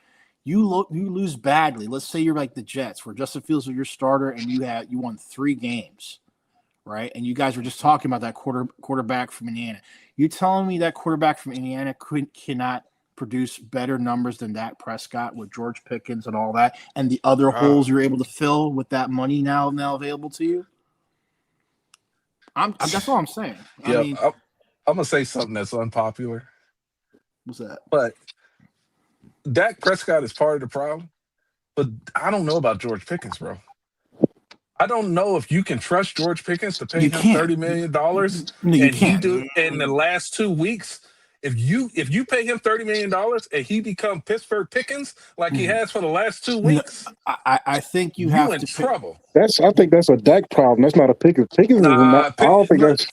You lose badly. Let's say you're like the Jets, where Justin Fields was your starter, and you won 3 games, right? And you guys were just talking about that quarterback from Indiana. You telling me that quarterback from Indiana cannot produce better numbers than Dak Prescott with George Pickens and all that, and the other holes you're able to fill with that money now available to you? That's all I'm saying. Yeah, I'm gonna say something that's unpopular. What's that? But Dak Prescott is part of the problem. But I don't know about George Pickens, bro. I don't know if you can trust George Pickens to pay him $30 million. No, you can't. In the last 2 weeks, if you pay him $30 million and he become Pittsburgh Pickens like he has for the last 2 weeks, I think you have in to trouble. I think that's a Dak problem. That's not a Pickens. Pickens is not. I don't think that's.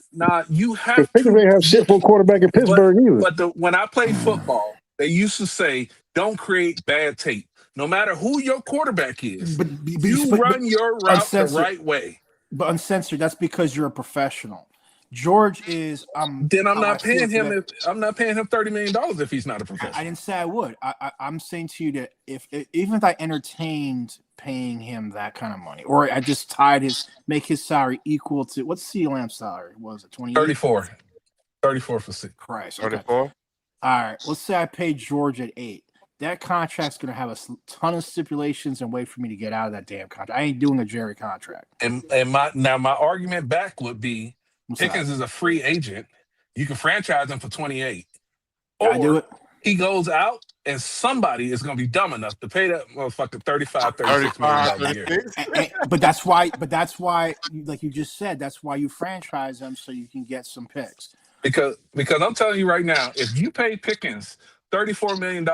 You have Pickens ain't have shit for a quarterback in Pittsburgh either. But when I played football, they used to say, "Don't create bad tape." No matter who your quarterback is, you run your route the right way. But uncensored, that's because you're a professional. George is. Then I'm not paying him. I'm not paying him $30 million if he's not a professional. I didn't say I would. I'm saying to you that even if I entertained paying him that kind of money, or I just make his salary equal to what's CeeDee Lamb's salary? What was it 28? 34 for 6. Christ. 34. All right. Let's say I paid George at 8. That contract's going to have a ton of stipulations and wait for me to get out of that damn contract. I ain't doing a Jerry contract. And my argument back would be Pickens is a free agent. You can franchise him for 28. Or I do it. He goes out and somebody is going to be dumb enough to pay that motherfucker $36 million a year. But that's why, like you just said, that's why you franchise them so you can get some picks. Because I'm telling you right now, if you pay Pickens $34 million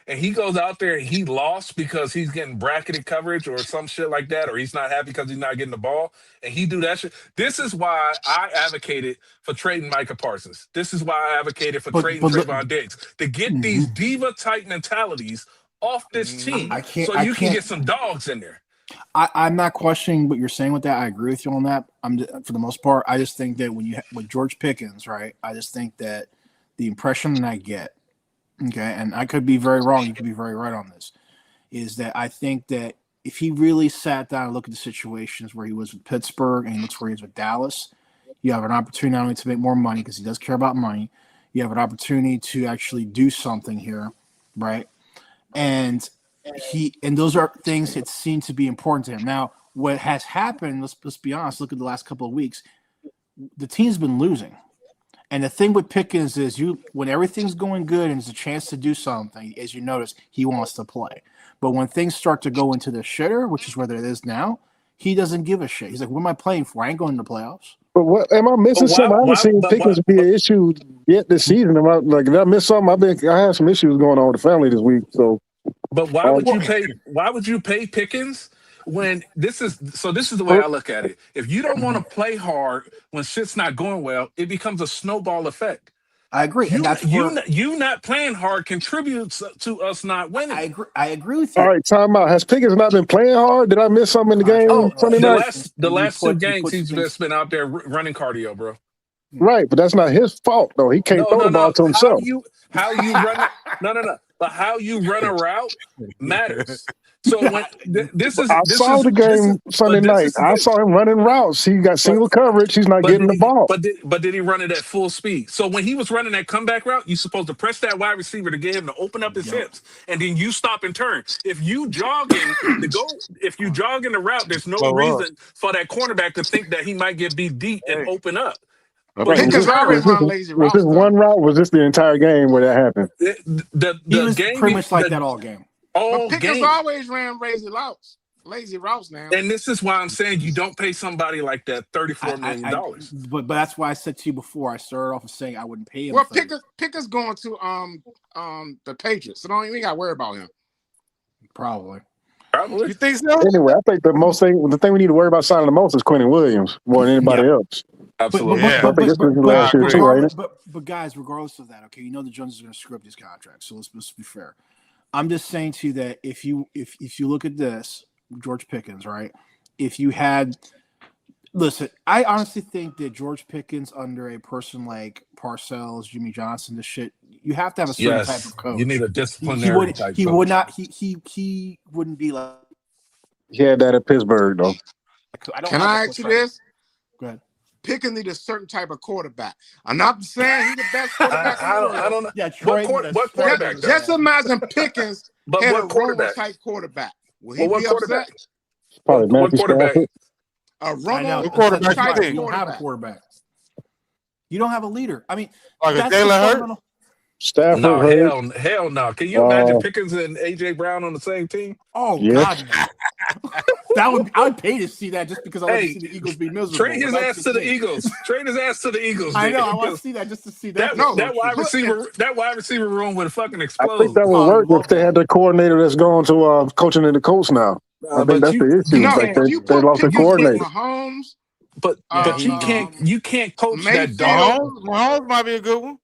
and he goes out there and he lost because he's getting bracketed coverage or some shit like that, or he's not happy because he's not getting the ball, and he do that shit. This is why I advocated for trading Micah Parsons. This is why I advocated for trading Trayvon Diggs, to get these diva-type mentalities off this team so you can get some dogs in there. I'm not questioning what you're saying with that. I agree with you on that. For the most part, I just think that with George Pickens, right, I just think that the impression that I get, okay, and I could be very wrong, you could be very right on this, is that I think that if he really sat down and looked at the situations where he was with Pittsburgh and he looks where he is with Dallas, you have an opportunity not only to make more money because he does care about money, you have an opportunity to actually do something here, right? And those are things that seem to be important to him. Now, what has happened, let's be honest, look at the last couple of weeks, the team's been losing. And the thing with Pickens is when everything's going good and there's a chance to do something, as you notice, he wants to play. But when things start to go into the shitter, which is where it is now, he doesn't give a shit. He's like, what am I playing for? I ain't going to the playoffs. But what am I missing something? I haven't seen Pickens be an issue yet this season. Did I miss something? I had some issues going on with the family this week. So but why would you pay Pickens when this is the way I look at it. If you don't want to play hard when shit's not going well, it becomes a snowball effect. I agree. You not playing hard contributes to us not winning. I agree with you. All right, time out. Has Pickens not been playing hard? Did I miss something in the game Sunday night? The last 2 games he's just been out there running cardio, bro. Right, but that's not his fault though. He can't throw the ball to himself. How you run? No. but how you run a route matters. So when this is I saw the game Sunday night. I saw him running routes. He got single coverage. He's not getting the ball. But did he run it at full speed? So when he was running that comeback route, you're supposed to press that wide receiver to get him to open up his hips, and then you stop and turn. If you jogging the route, there's no reason for that cornerback to think that he might get beat deep and open up. Pickens always run lazy routes. Was this one route? Was this the entire game where that happened? The He was game pretty much like that all game. But Pickens always ran lazy routes now. And this is why I'm saying you don't pay somebody like that $34 million. But that's why I said to you before. I started off with saying I wouldn't pay him. Well, Pickens going to the Patriots, so don't even got to worry about him. Probably. You think so? Anyway, I think the thing we need to worry about signing the most is Quentin Williams more than anybody else. Absolutely. But guys, regardless of that, okay, you know the Joneses are going to screw up these contracts. So let's be fair. I'm just saying to you that if you look at this, George Pickens, right? If you had, listen, I honestly think that George Pickens under a person like Parcells, Jimmy Johnson, this shit, you have to have a certain type of coach. You need a disciplinary type he coach. would not. He wouldn't be like. He had that at Pittsburgh, though. Can I ask you this? Go ahead. Pickens need a certain type of quarterback. I'm not saying he's the best quarterback. I don't know. Yeah, what quarterback? Just imagine Pickens But had what a quarterback? type quarterback. Will he What be quarterback? upset? Probably What Matthew quarterback? Stafford. A Romo What quarterback type you of think? You don't have a quarterback. You don't have a leader. I mean, Like a that's the Jalen Hurts? fundamental- Stafford. No, Hurts. hell no. Can you imagine Pickens and AJ Brown on the same team? Oh Yeah. God, no. I would pay to see that just because I want to see the Eagles be miserable. Trade his ass to the Eagles. Trade his ass to the Eagles. I know. Jay. I want to see that just to see that. That wide receiver room would fucking I explode. think that would work if they had the coordinator that's going to coaching in the Colts now. I think that's the issue. No, Like you they put lost their Pickens with coordinator. Mahomes. But you can't coach that Mayfield. dog. Mahomes might be a good one.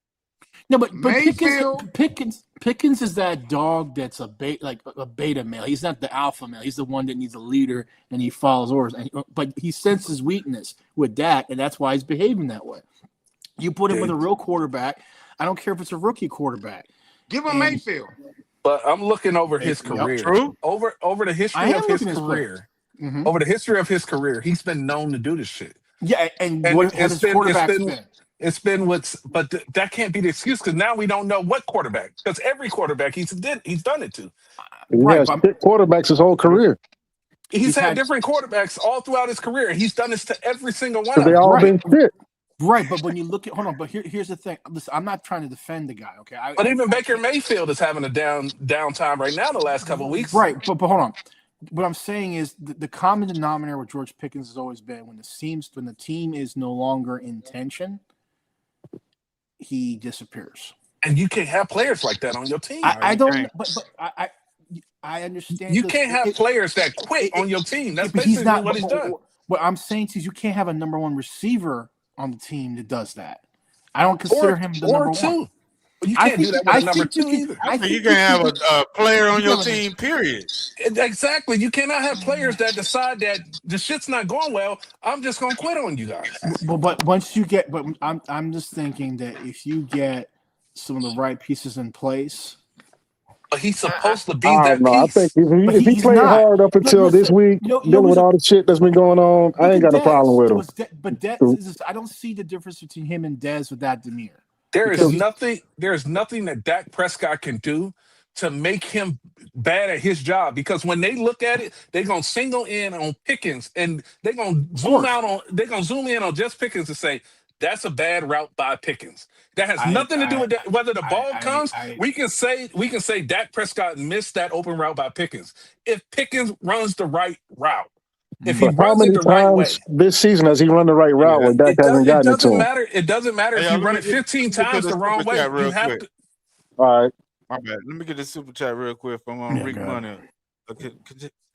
No, but Mayfield. Pickens is that dog that's a beta male. He's not the alpha male. He's the one that needs a leader and he follows orders. But he senses weakness with Dak, and that's why he's behaving that way. You put him with a real quarterback. I don't care if it's a rookie quarterback. Give him Mayfield. But I'm looking over his career. True. Over the history of his career. Mm-hmm. Over the history of his career, he's been known to do this shit. Yeah, and what his quarterback's been. It's been that can't be the excuse because now we don't know what quarterback because every quarterback he's done it to. He has quarterbacks his whole career. He's had different quarterbacks all throughout his career. He's done this to every single one of They them. all been fit. Right, but when you look at but here's the thing. Listen, I'm not trying to defend the guy, okay? But even Baker Mayfield is having a downtime right now the last couple of weeks. Right, but hold on. What I'm saying is the common denominator with George Pickens has always been when the team is no longer in tension, he disappears. And you can't have players like that on your team. I don't, but I understand. You can't have players that quit on your team. That's basically what he's done. What I'm saying to you can't have a number one receiver on the team that does that. I don't consider him the number one. You can't do that with a number two either. I think you can have a player on your team, period. Exactly. You cannot have players that decide that the shit's not going well. I'm just going to quit on you guys. But once you get, I'm just thinking that if you get some of the right pieces in place. But he's supposed to be that piece. I think if he played hard up until this week, dealing with all the shit that's been going on, I ain't got a problem with him. But I don't see the difference between him and Dez with that demeanor. There is nothing that Dak Prescott can do to make him bad at his job because when they look at it, they're gonna single in on Pickens and they're gonna zoom in on just Pickens and say that's a bad route by Pickens. That has nothing to do with that. Whether the ball comes, we can say Dak Prescott missed that open route by Pickens. If Pickens runs the right route. If he runs it the right way. This season has he run the right route when Dak hasn't gotten it to him? It doesn't matter if you run it 15 times the wrong way. You have to. All right. My bad. Let me get this super chat real quick from Rick Money.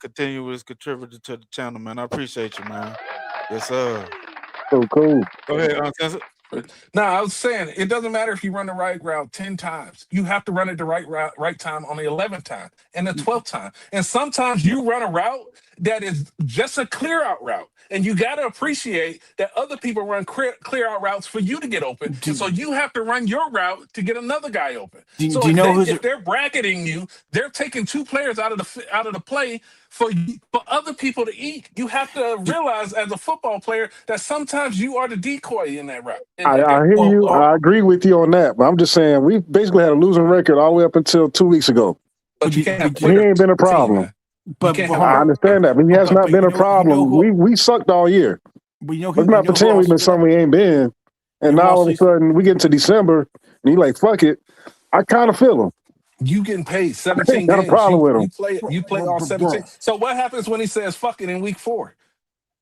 Continue with his contributor to the channel, man. I appreciate you, man. Yes, sir. So cool. Go ahead, Sensor. No, I was saying it doesn't matter if you run the right route 10 times. You have to run it the right time on the 11th time and the 12th time. And sometimes you run a route that is just a clear out route. And you got to appreciate that other people run clear out routes for you to get open. And so you have to run your route to get another guy open. So if they're bracketing you, they're taking two players out of the play for other people to eat. You have to realize as a football player that sometimes you are the decoy in that route. I hear you. I agree with you on that. But I'm just saying we basically had a losing record all the way up until 2 weeks ago. But you can't have he ain't been a problem. Team, but I understand that. But he has not been a problem. We sucked all year. But let's not pretend we've been something we ain't been. And now all of a sudden we get into December and he like, fuck it. I kind of feel him. You getting paid 17 got games. a problem with him. You play all 17. So what happens when he says fuck it in week 4?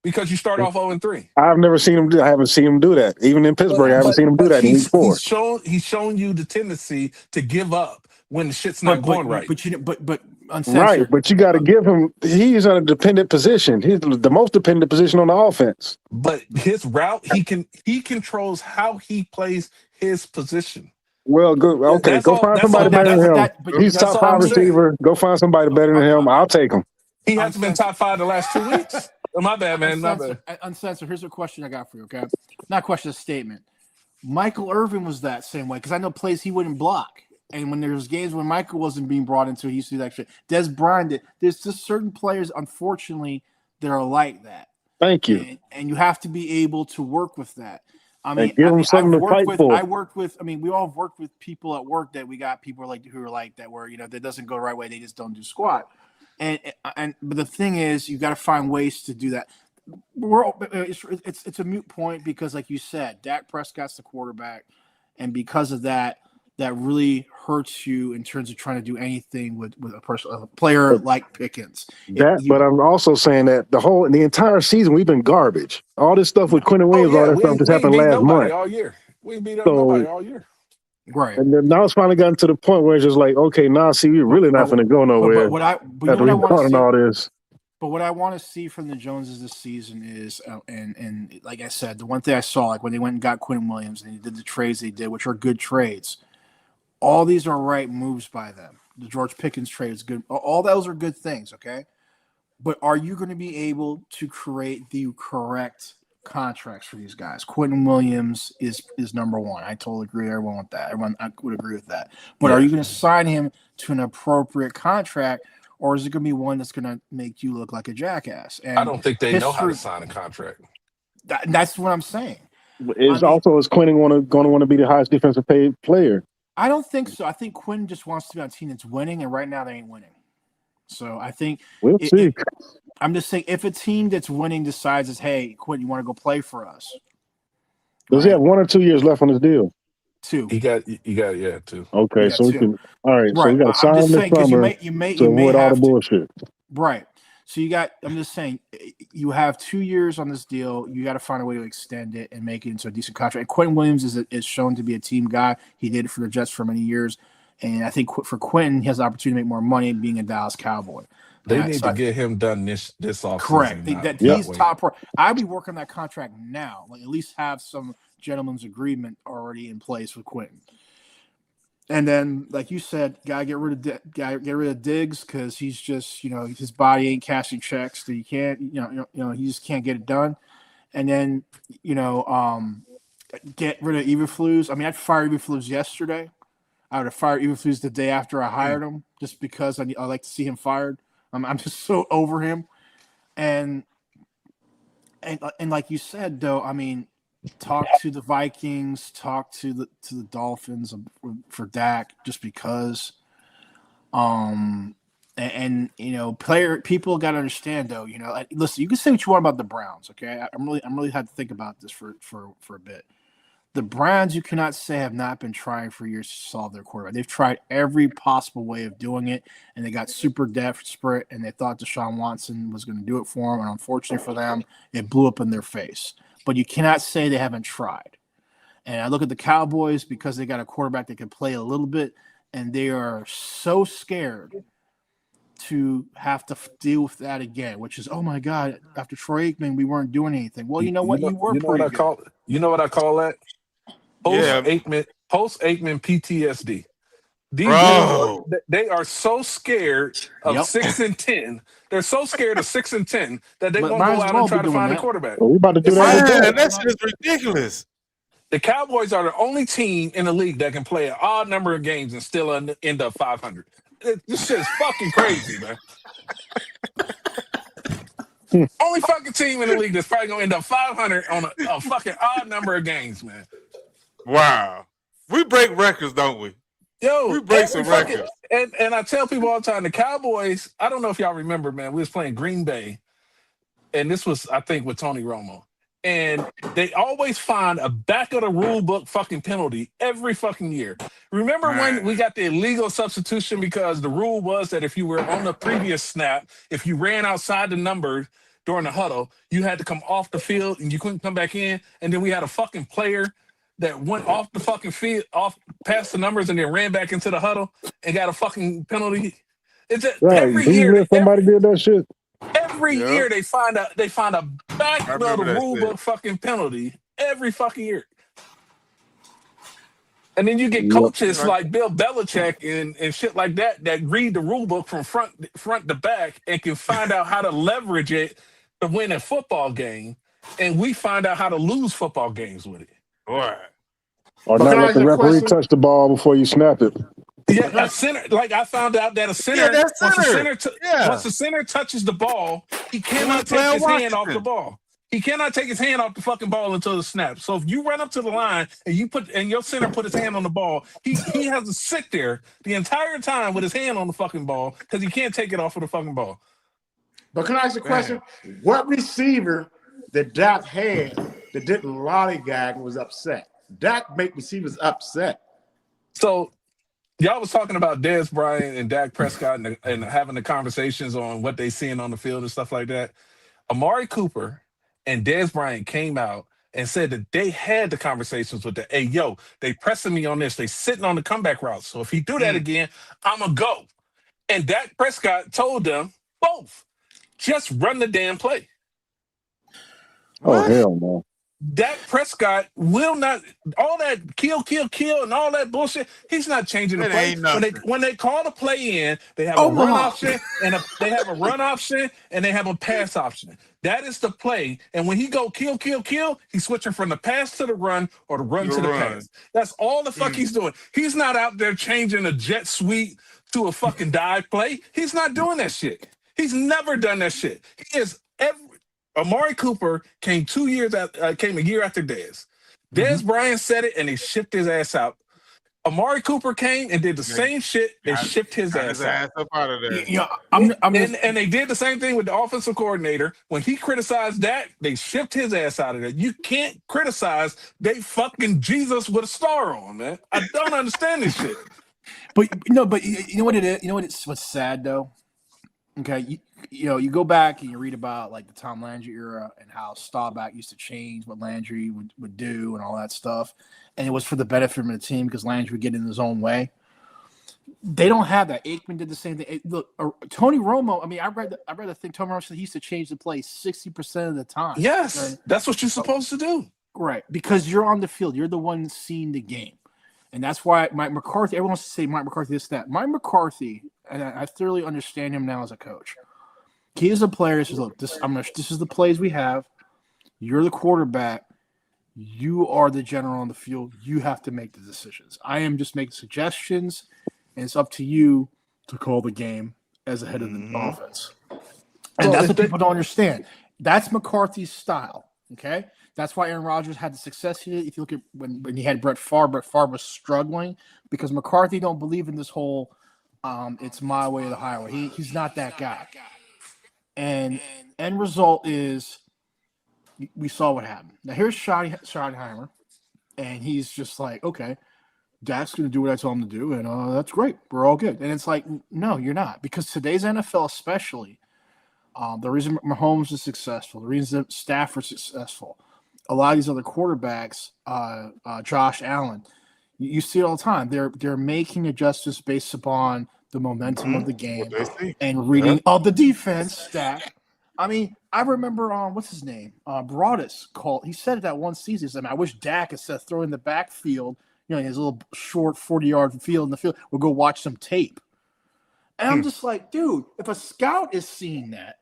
Because you start off 0-3. I've never seen him do. I haven't seen him do that. Even in Pittsburgh, I haven't seen him do that in week 4. He's shown you the tendency to give up when the shit's not going right. But uncensored. Right, but you got to give him. He's in a dependent position. He's the most dependent position on the offense. But his route, he controls how he plays his position. Well, good. Okay, go find somebody better than him. He's top 5 receiver. Go find somebody better than him. I'll take him. He hasn't been top 5 the last 2 weeks. Oh, my bad, man. Uncensored. Here's a question I got for you, okay? Not a question, a statement. Michael Irvin was that same way because I know plays he wouldn't block. And when there's games when Michael wasn't being brought into, he used to do that shit. Des Bryant did. There's just certain players, unfortunately, that are like that. Thank you. And you have to be able to work with that. I mean, give them something to fight for. I worked with. I mean, we all have worked with people at work that we got people who are like that, where that doesn't go the right way. They just don't do squat. But the thing is, you got to find ways to do that. It's a moot point because, like you said, Dak Prescott's the quarterback, and because of that, that really hurts you in terms of trying to do anything with a player like Pickens. But I'm also saying that the entire season we've been garbage. All this stuff with Quentin Williams, all that stuff just happened last month. All year. We beat up nobody all year. Right. And then now it's finally gotten to the point where it's just like, okay, now see, we're really not going to go nowhere. But what I want to see from the Joneses this season is, and like I said, the one thing I saw, like when they went and got Quentin Williams and they did the trades they did, which are good trades. All these are right moves by them. The George Pickens trade is good. All those are good things, okay? But are you going to be able to create the correct contracts for these guys? Quentin Williams is number one. I totally agree with everyone with that. I would agree with that. But are you going to sign him to an appropriate contract, or is it going to be one that's going to make you look like a jackass? And I don't think they know how to sign a contract. That's what I'm saying. Is Quentin going to want to be the highest defensive paid player? I don't think so. I think Quentin just wants to be on a team that's winning, and right now they ain't winning. So I think we'll see. I'm just saying, if a team that's winning decides, hey, Quentin, you want to go play for us? Does he have 1 or 2 years left on his deal? 2. You got 2. Okay, so 2. We can. All right, so we got to sign him this summer to avoid all the bullshit. Right. So I'm just saying, you have 2 years on this deal. You got to find a way to extend it and make it into a decent contract. And Quentin Williams is shown to be a team guy. He did it for the Jets for many years. And I think for Quentin, he has the opportunity to make more money being a Dallas Cowboy. They need to get him done this offseason. Correct. He's top. I'd be working that contract now. Like at least have some gentleman's agreement already in place with Quentin. And then, like you said, gotta get rid of Diggs because he's just, his body ain't cashing checks. So you can't, he just can't get it done. And then, get rid of Eberflus. I mean, I'd fire Eberflus yesterday. I would have fired Eberflus the day after I hired him, just because I like to see him fired. I'm just so over him. And like you said, though, I mean, talk to the Vikings, talk to the Dolphins for Dak, just because. People got to understand, though. Listen, you can say what you want about the Browns, okay? I'm really had to think about this for a bit. The Browns, you cannot say, have not been trying for years to solve their quarterback. They've tried every possible way of doing it, and they got super desperate, and they thought Deshaun Watson was going to do it for them, and unfortunately for them, it blew up in their face. But you cannot say they haven't tried. And I look at the Cowboys because they got a quarterback that can play a little bit, and they are so scared to have to deal with that again, which is, oh my God, after Troy Aikman, we weren't doing anything. Well, you know what? You were pretty good. You know what I call that? Post Aikman PTSD. These dudes Bro. they are so scared of Yep. 6 and 10. They're so scared of 6 and 10 that they But won't might go as out well and try be to doing find a that. quarterback. Well, we about to do that with Man, that. that shit is ridiculous. The Cowboys are the only team in the league that can play an odd number of games and still end up 500. This shit is fucking crazy, man. Only fucking team in the league that's probably gonna end up 500 on a fucking odd number of games, man. Wow. We break records, don't we? Yo, We break every some fucking records. and I tell people all the time, the Cowboys. I don't know if y'all remember, man. We was playing Green Bay, and this was I think with Tony Romo, and they always find a back of the rule book fucking penalty every fucking year. Remember when Man. we got the illegal substitution because the rule was that if you were on the previous snap, if you ran outside the number during the huddle, you had to come off the field and you couldn't come back in. And then we had a fucking player that went off the fucking field, off past the numbers, and then ran back into the huddle and got a fucking penalty. It's Right. every Do you year. remember somebody did that shit? Every Yep. year they find a back I of the remember that rule shit. book fucking penalty every fucking year. And then you get Yep. coaches like Bill Belichick and shit like that read the rule book from front to back and can find out how to leverage it to win a football game. And we find out how to lose football games with it. Boy. Or But not can I let ask the you a referee question? touch the ball before you snap it. Yeah, a center. Like I found out that a center, that once center. Yeah. once the center touches the ball, he He cannot was playing take his hand off the Washington. ball. He cannot take his hand off the fucking ball until the snap. So if you run up to the line and your center put his hand on the ball, he has to sit there the entire time with his hand on the fucking ball because he can't take it off of the fucking ball. But can I ask you a question? What receiver that Dak had that didn't lollygag and was upset? Dak make receivers upset. So y'all was talking about Dez Bryant and Dak Prescott and having the conversations on what they seeing on the field and stuff like that. Amari Cooper and Dez Bryant came out and said that they had the conversations with the, hey, yo, they pressing me on this. They sitting on the comeback route. So if he do that again, I'm going to go. And Dak Prescott told them both, just run the damn play. Oh, hell no. Dak Prescott will not, all that kill, and all that bullshit, he's not changing the It play. ain't nothing. When they call the play in, they have a run option and they have a run option and they have a pass option. That is the play. And when he go kill, he's switching from the pass to the run or the run to the pass. That's all the fuck he's doing. He's not out there changing a jet sweep to a fucking dive play. He's not doing that shit. He's never done that shit. He is Amari Cooper came came a year after Dez. Dez Bryant said it and they shipped his ass out. Amari Cooper came and did the same shit. They shipped his ass out. Up out of there. Yeah, And they did the same thing with the offensive coordinator. When he criticized Dak, they shipped his ass out of there. You can't criticize they fucking Jesus with a star on, man. I don't understand this shit. But you know what it is. You know what's sad though. Okay, you go back and you read about like the Tom Landry era and how Staubach used to change what Landry would do and all that stuff, and it was for the benefit of the team because Landry would get in his own way. They don't have that. Aikman did the same thing. Look, Tony Romo. I mean, I read the thing. Tony Romo said he used to change the play 60% of the time. Yes, right? that's what you're supposed to do. Right, because you're on the field. You're the one seeing the game. And that's why Mike McCarthy, everyone wants to say Mike McCarthy this, that. Mike McCarthy, and I thoroughly understand him now as a coach. He is a player who says, look, this is the plays we have. You're the quarterback. You are the general on the field. You have to make the decisions. I am just making suggestions, and it's up to you to call the game as a head of the offense. And that's what people don't understand. That's McCarthy's style, okay? That's why Aaron Rodgers had the success he did. If you look at when he had Brett Favre was struggling because McCarthy don't believe in this whole it's my way or the highway. He's not that guy. And end result is we saw what happened. Now here's Schottenheimer, and he's just like, okay, Dak's going to do what I tell him to do, and that's great. We're all good. And it's like, no, you're not. Because today's NFL especially, the reason Mahomes is successful, the reason that Stafford's successful, a lot of these other quarterbacks, Josh Allen, you see it all the time. They're making adjustments based upon the momentum of the game and reading of the defense stack. I mean, I remember what's his name? Broadus called. He said it that one season. He said, I wish Dak instead of throwing the backfield his little short 40-yard field in the field. We'll go watch some tape. And I'm just like, dude, if a scout is seeing that,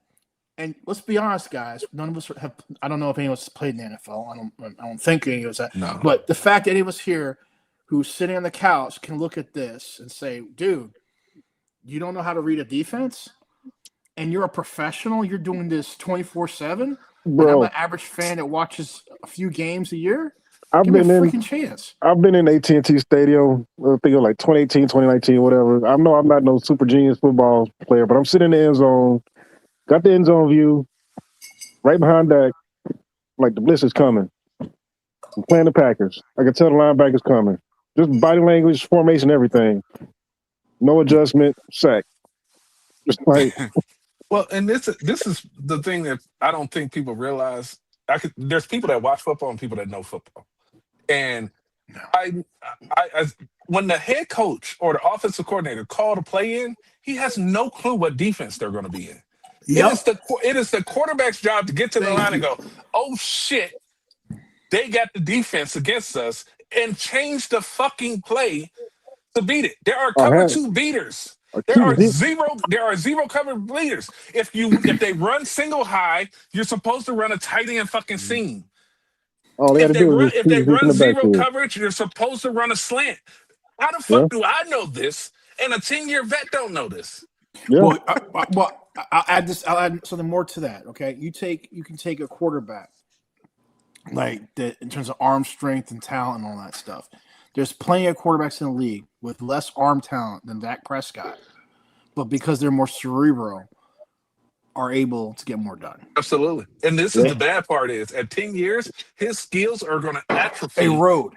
and let's be honest, guys, none of us have. I don't know if any of us played in the NFL. I don't think any of us have. No. But the fact that any of us here who's sitting on the couch can look at this and say, dude, you don't know how to read a defense, and you're a professional. You're doing this 24/7. And I'm Bro, an average fan that watches a few games a year. I've Give me a been in freaking chance. I've been in AT&T Stadium, I think it was like 2018, 2019, whatever. I know I'm not no super genius football player, but I'm sitting in the end zone, got the end zone view, right behind Dak, like the blitz is coming. I'm playing the Packers. I can tell the linebacker's coming. Just body language, formation, everything. No adjustment, sack. Just like, Well, and this is the thing that I don't think people realize. There's people that watch football and people that know football, and I when the head coach or the offensive coordinator called a play in, he has no clue what defense they're going to be in. Yep. It is the quarterback's job to get to the line and go, oh shit, they got the defense against us, and change the fucking play to beat it. There are cover two beaters. There are zero cover leaders. If they run single high, you're supposed to run a tight end fucking seam. If they run zero coverage, you're supposed to run a slant. How the fuck do I know this? And a 10-year vet don't know this. yeah. Well, I'll add this. I'll add something more to that. Okay, you can take a quarterback like that in terms of arm strength and talent and all that stuff. There's plenty of quarterbacks in the league with less arm talent than Dak Prescott, but because they're more cerebral, are able to get more done. Absolutely. And this is the bad part is at 10 years, his skills are going to atrophy. Erode.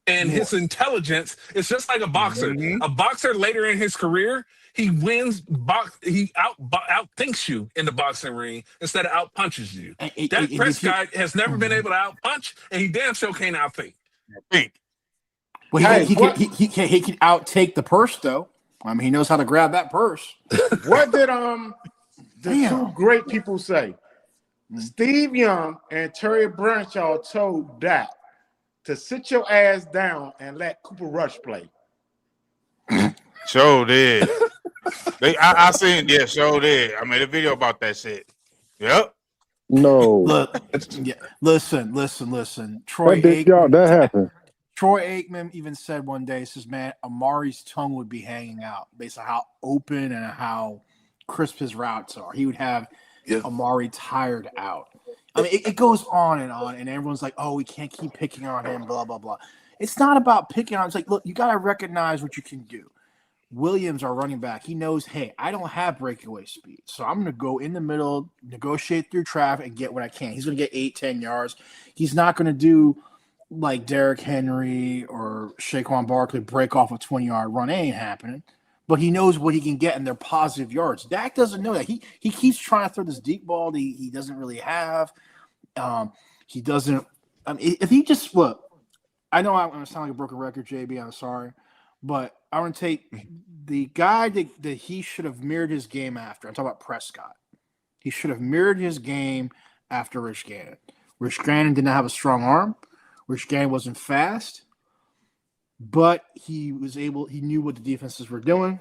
And his intelligence is just like a boxer. Mhm. A boxer later in his career, he wins. He outthinks you in the boxing ring instead of outpunches you. Dak Prescott has never been able to outpunch, and he damn sure can't outthink. Well, he can outtake the purse though. I mean, he knows how to grab that purse. What did the two great people say? Steve Young and Terry Bradshaw told Dak to sit your ass down and let Cooper Rush play. Sure did. I seen, sure did. I made a video about that shit. Yep. No. Look, listen. Troy that happened. Troy Aikman even said one day, he says, man, Amari's tongue would be hanging out based on how open and how crisp his routes are. He would have Amari tired out. I mean, it goes on, and everyone's like, oh, we can't keep picking on him, blah, blah, blah. It's not about picking on him. It's like, look, you got to recognize what you can do. Williams, our running back, he knows, hey, I don't have breakaway speed, so I'm going to go in the middle, negotiate through traffic, and get what I can. He's going to get 8-10 yards. He's not going to do like Derrick Henry or Saquon Barkley break off a 20-yard run. It ain't happening. But he knows what he can get, and they're positive yards. Dak doesn't know that. He keeps trying to throw this deep ball that he doesn't really have. He doesn't. I mean, if he just look, I know I'm going to sound like a broken record, JB. I'm sorry, but I want to take the guy that he should have mirrored his game after. I'm talking about Prescott. He should have mirrored his game after Rich Gannon. Rich Gannon did not have a strong arm. Rich Gannon wasn't fast, but he knew what the defenses were doing,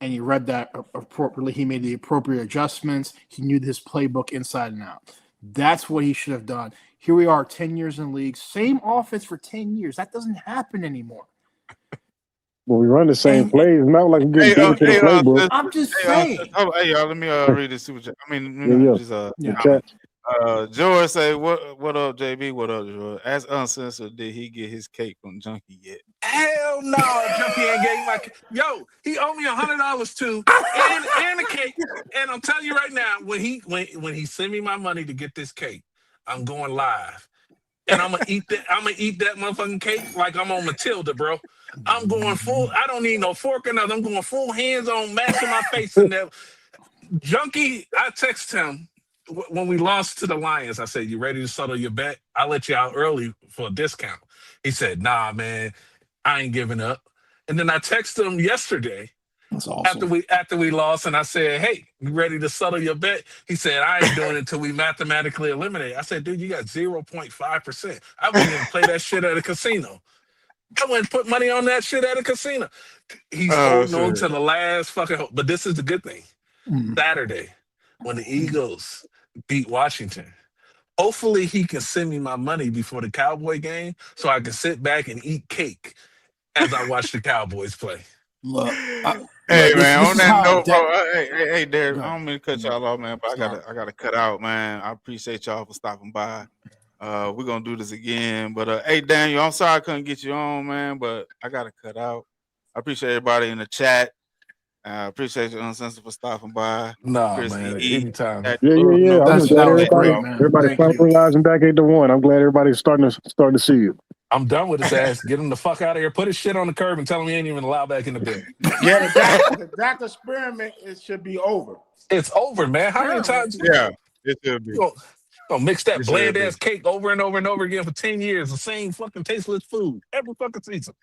and he read that appropriately. He made the appropriate adjustments. He knew his playbook inside and out. That's what he should have done. Here we are, 10 years in the league, same offense for 10 years. That doesn't happen anymore. Well, we run the same plays. Not like we're getting to the playbook. I'm just saying. Hey, y'all, let me read this super chat. I mean, George say, what up, JB? What up, George? Ask Uncensored, did he get his cake from Junkie yet? Hell no, Junkie ain't getting my cake. Yo, he owed me $100 too, and a cake. And I'm telling you right now, when he send me my money to get this cake, I'm going live. And I'm gonna eat that motherfucking cake like I'm on Matilda, bro. I'm going full. I don't need no fork or nothing. I'm going full hands on, mashing my face in there. Junkie, I text him when we lost to the Lions. I said, "You ready to settle your bet? I'll let you out early for a discount." He said, "Nah, man, I ain't giving up." And then I texted him yesterday. That's awesome. After we lost, and I said, "Hey, you ready to settle your bet?" He said, "I ain't doing it until we mathematically eliminate." I said, "Dude, you got 0.5%. I wouldn't even play that shit at a casino." I went and put money on that shit at a casino. He's Oh holding on shit. to the last fucking. But this is the good thing. Saturday, when the Eagles beat Washington, hopefully he can send me my money before the Cowboy game so I can sit back and eat cake as I watch the Cowboys play. Look, Hey look, man, this on is that how note, Dak- bro. Hey, Derek. Go I ahead. don't mean to cut y'all off, man, but Sorry. I gotta cut out, man. I appreciate y'all for stopping by. We're gonna do this again. But hey, Daniel, I'm sorry I couldn't get you on, man, but I gotta cut out. I appreciate everybody in the chat. I appreciate you, Uncensored, for stopping by. Nah, Chris man. E. Anytime. At Yeah. Little I'm That just glad was everybody great, man. everybody's Thank you. realizing back 8-1. I'm glad everybody's starting to see it. I'm done with his ass. Get him the fuck out of here. Put his shit on the curb and tell him he ain't even allowed back in the building. Yeah, the Dak experiment it should be over. It's over, man. How many times Yeah, it should be. you gonna mix that It should bland be. ass cake over and over and over again for 10 years? The same fucking tasteless food every fucking season.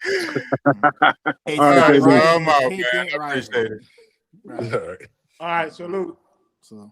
Hey, All right, Dak KB. Ryder, I'm out, cake man. ain't I Ryder. appreciate it. Right. All right. All right, salute. So.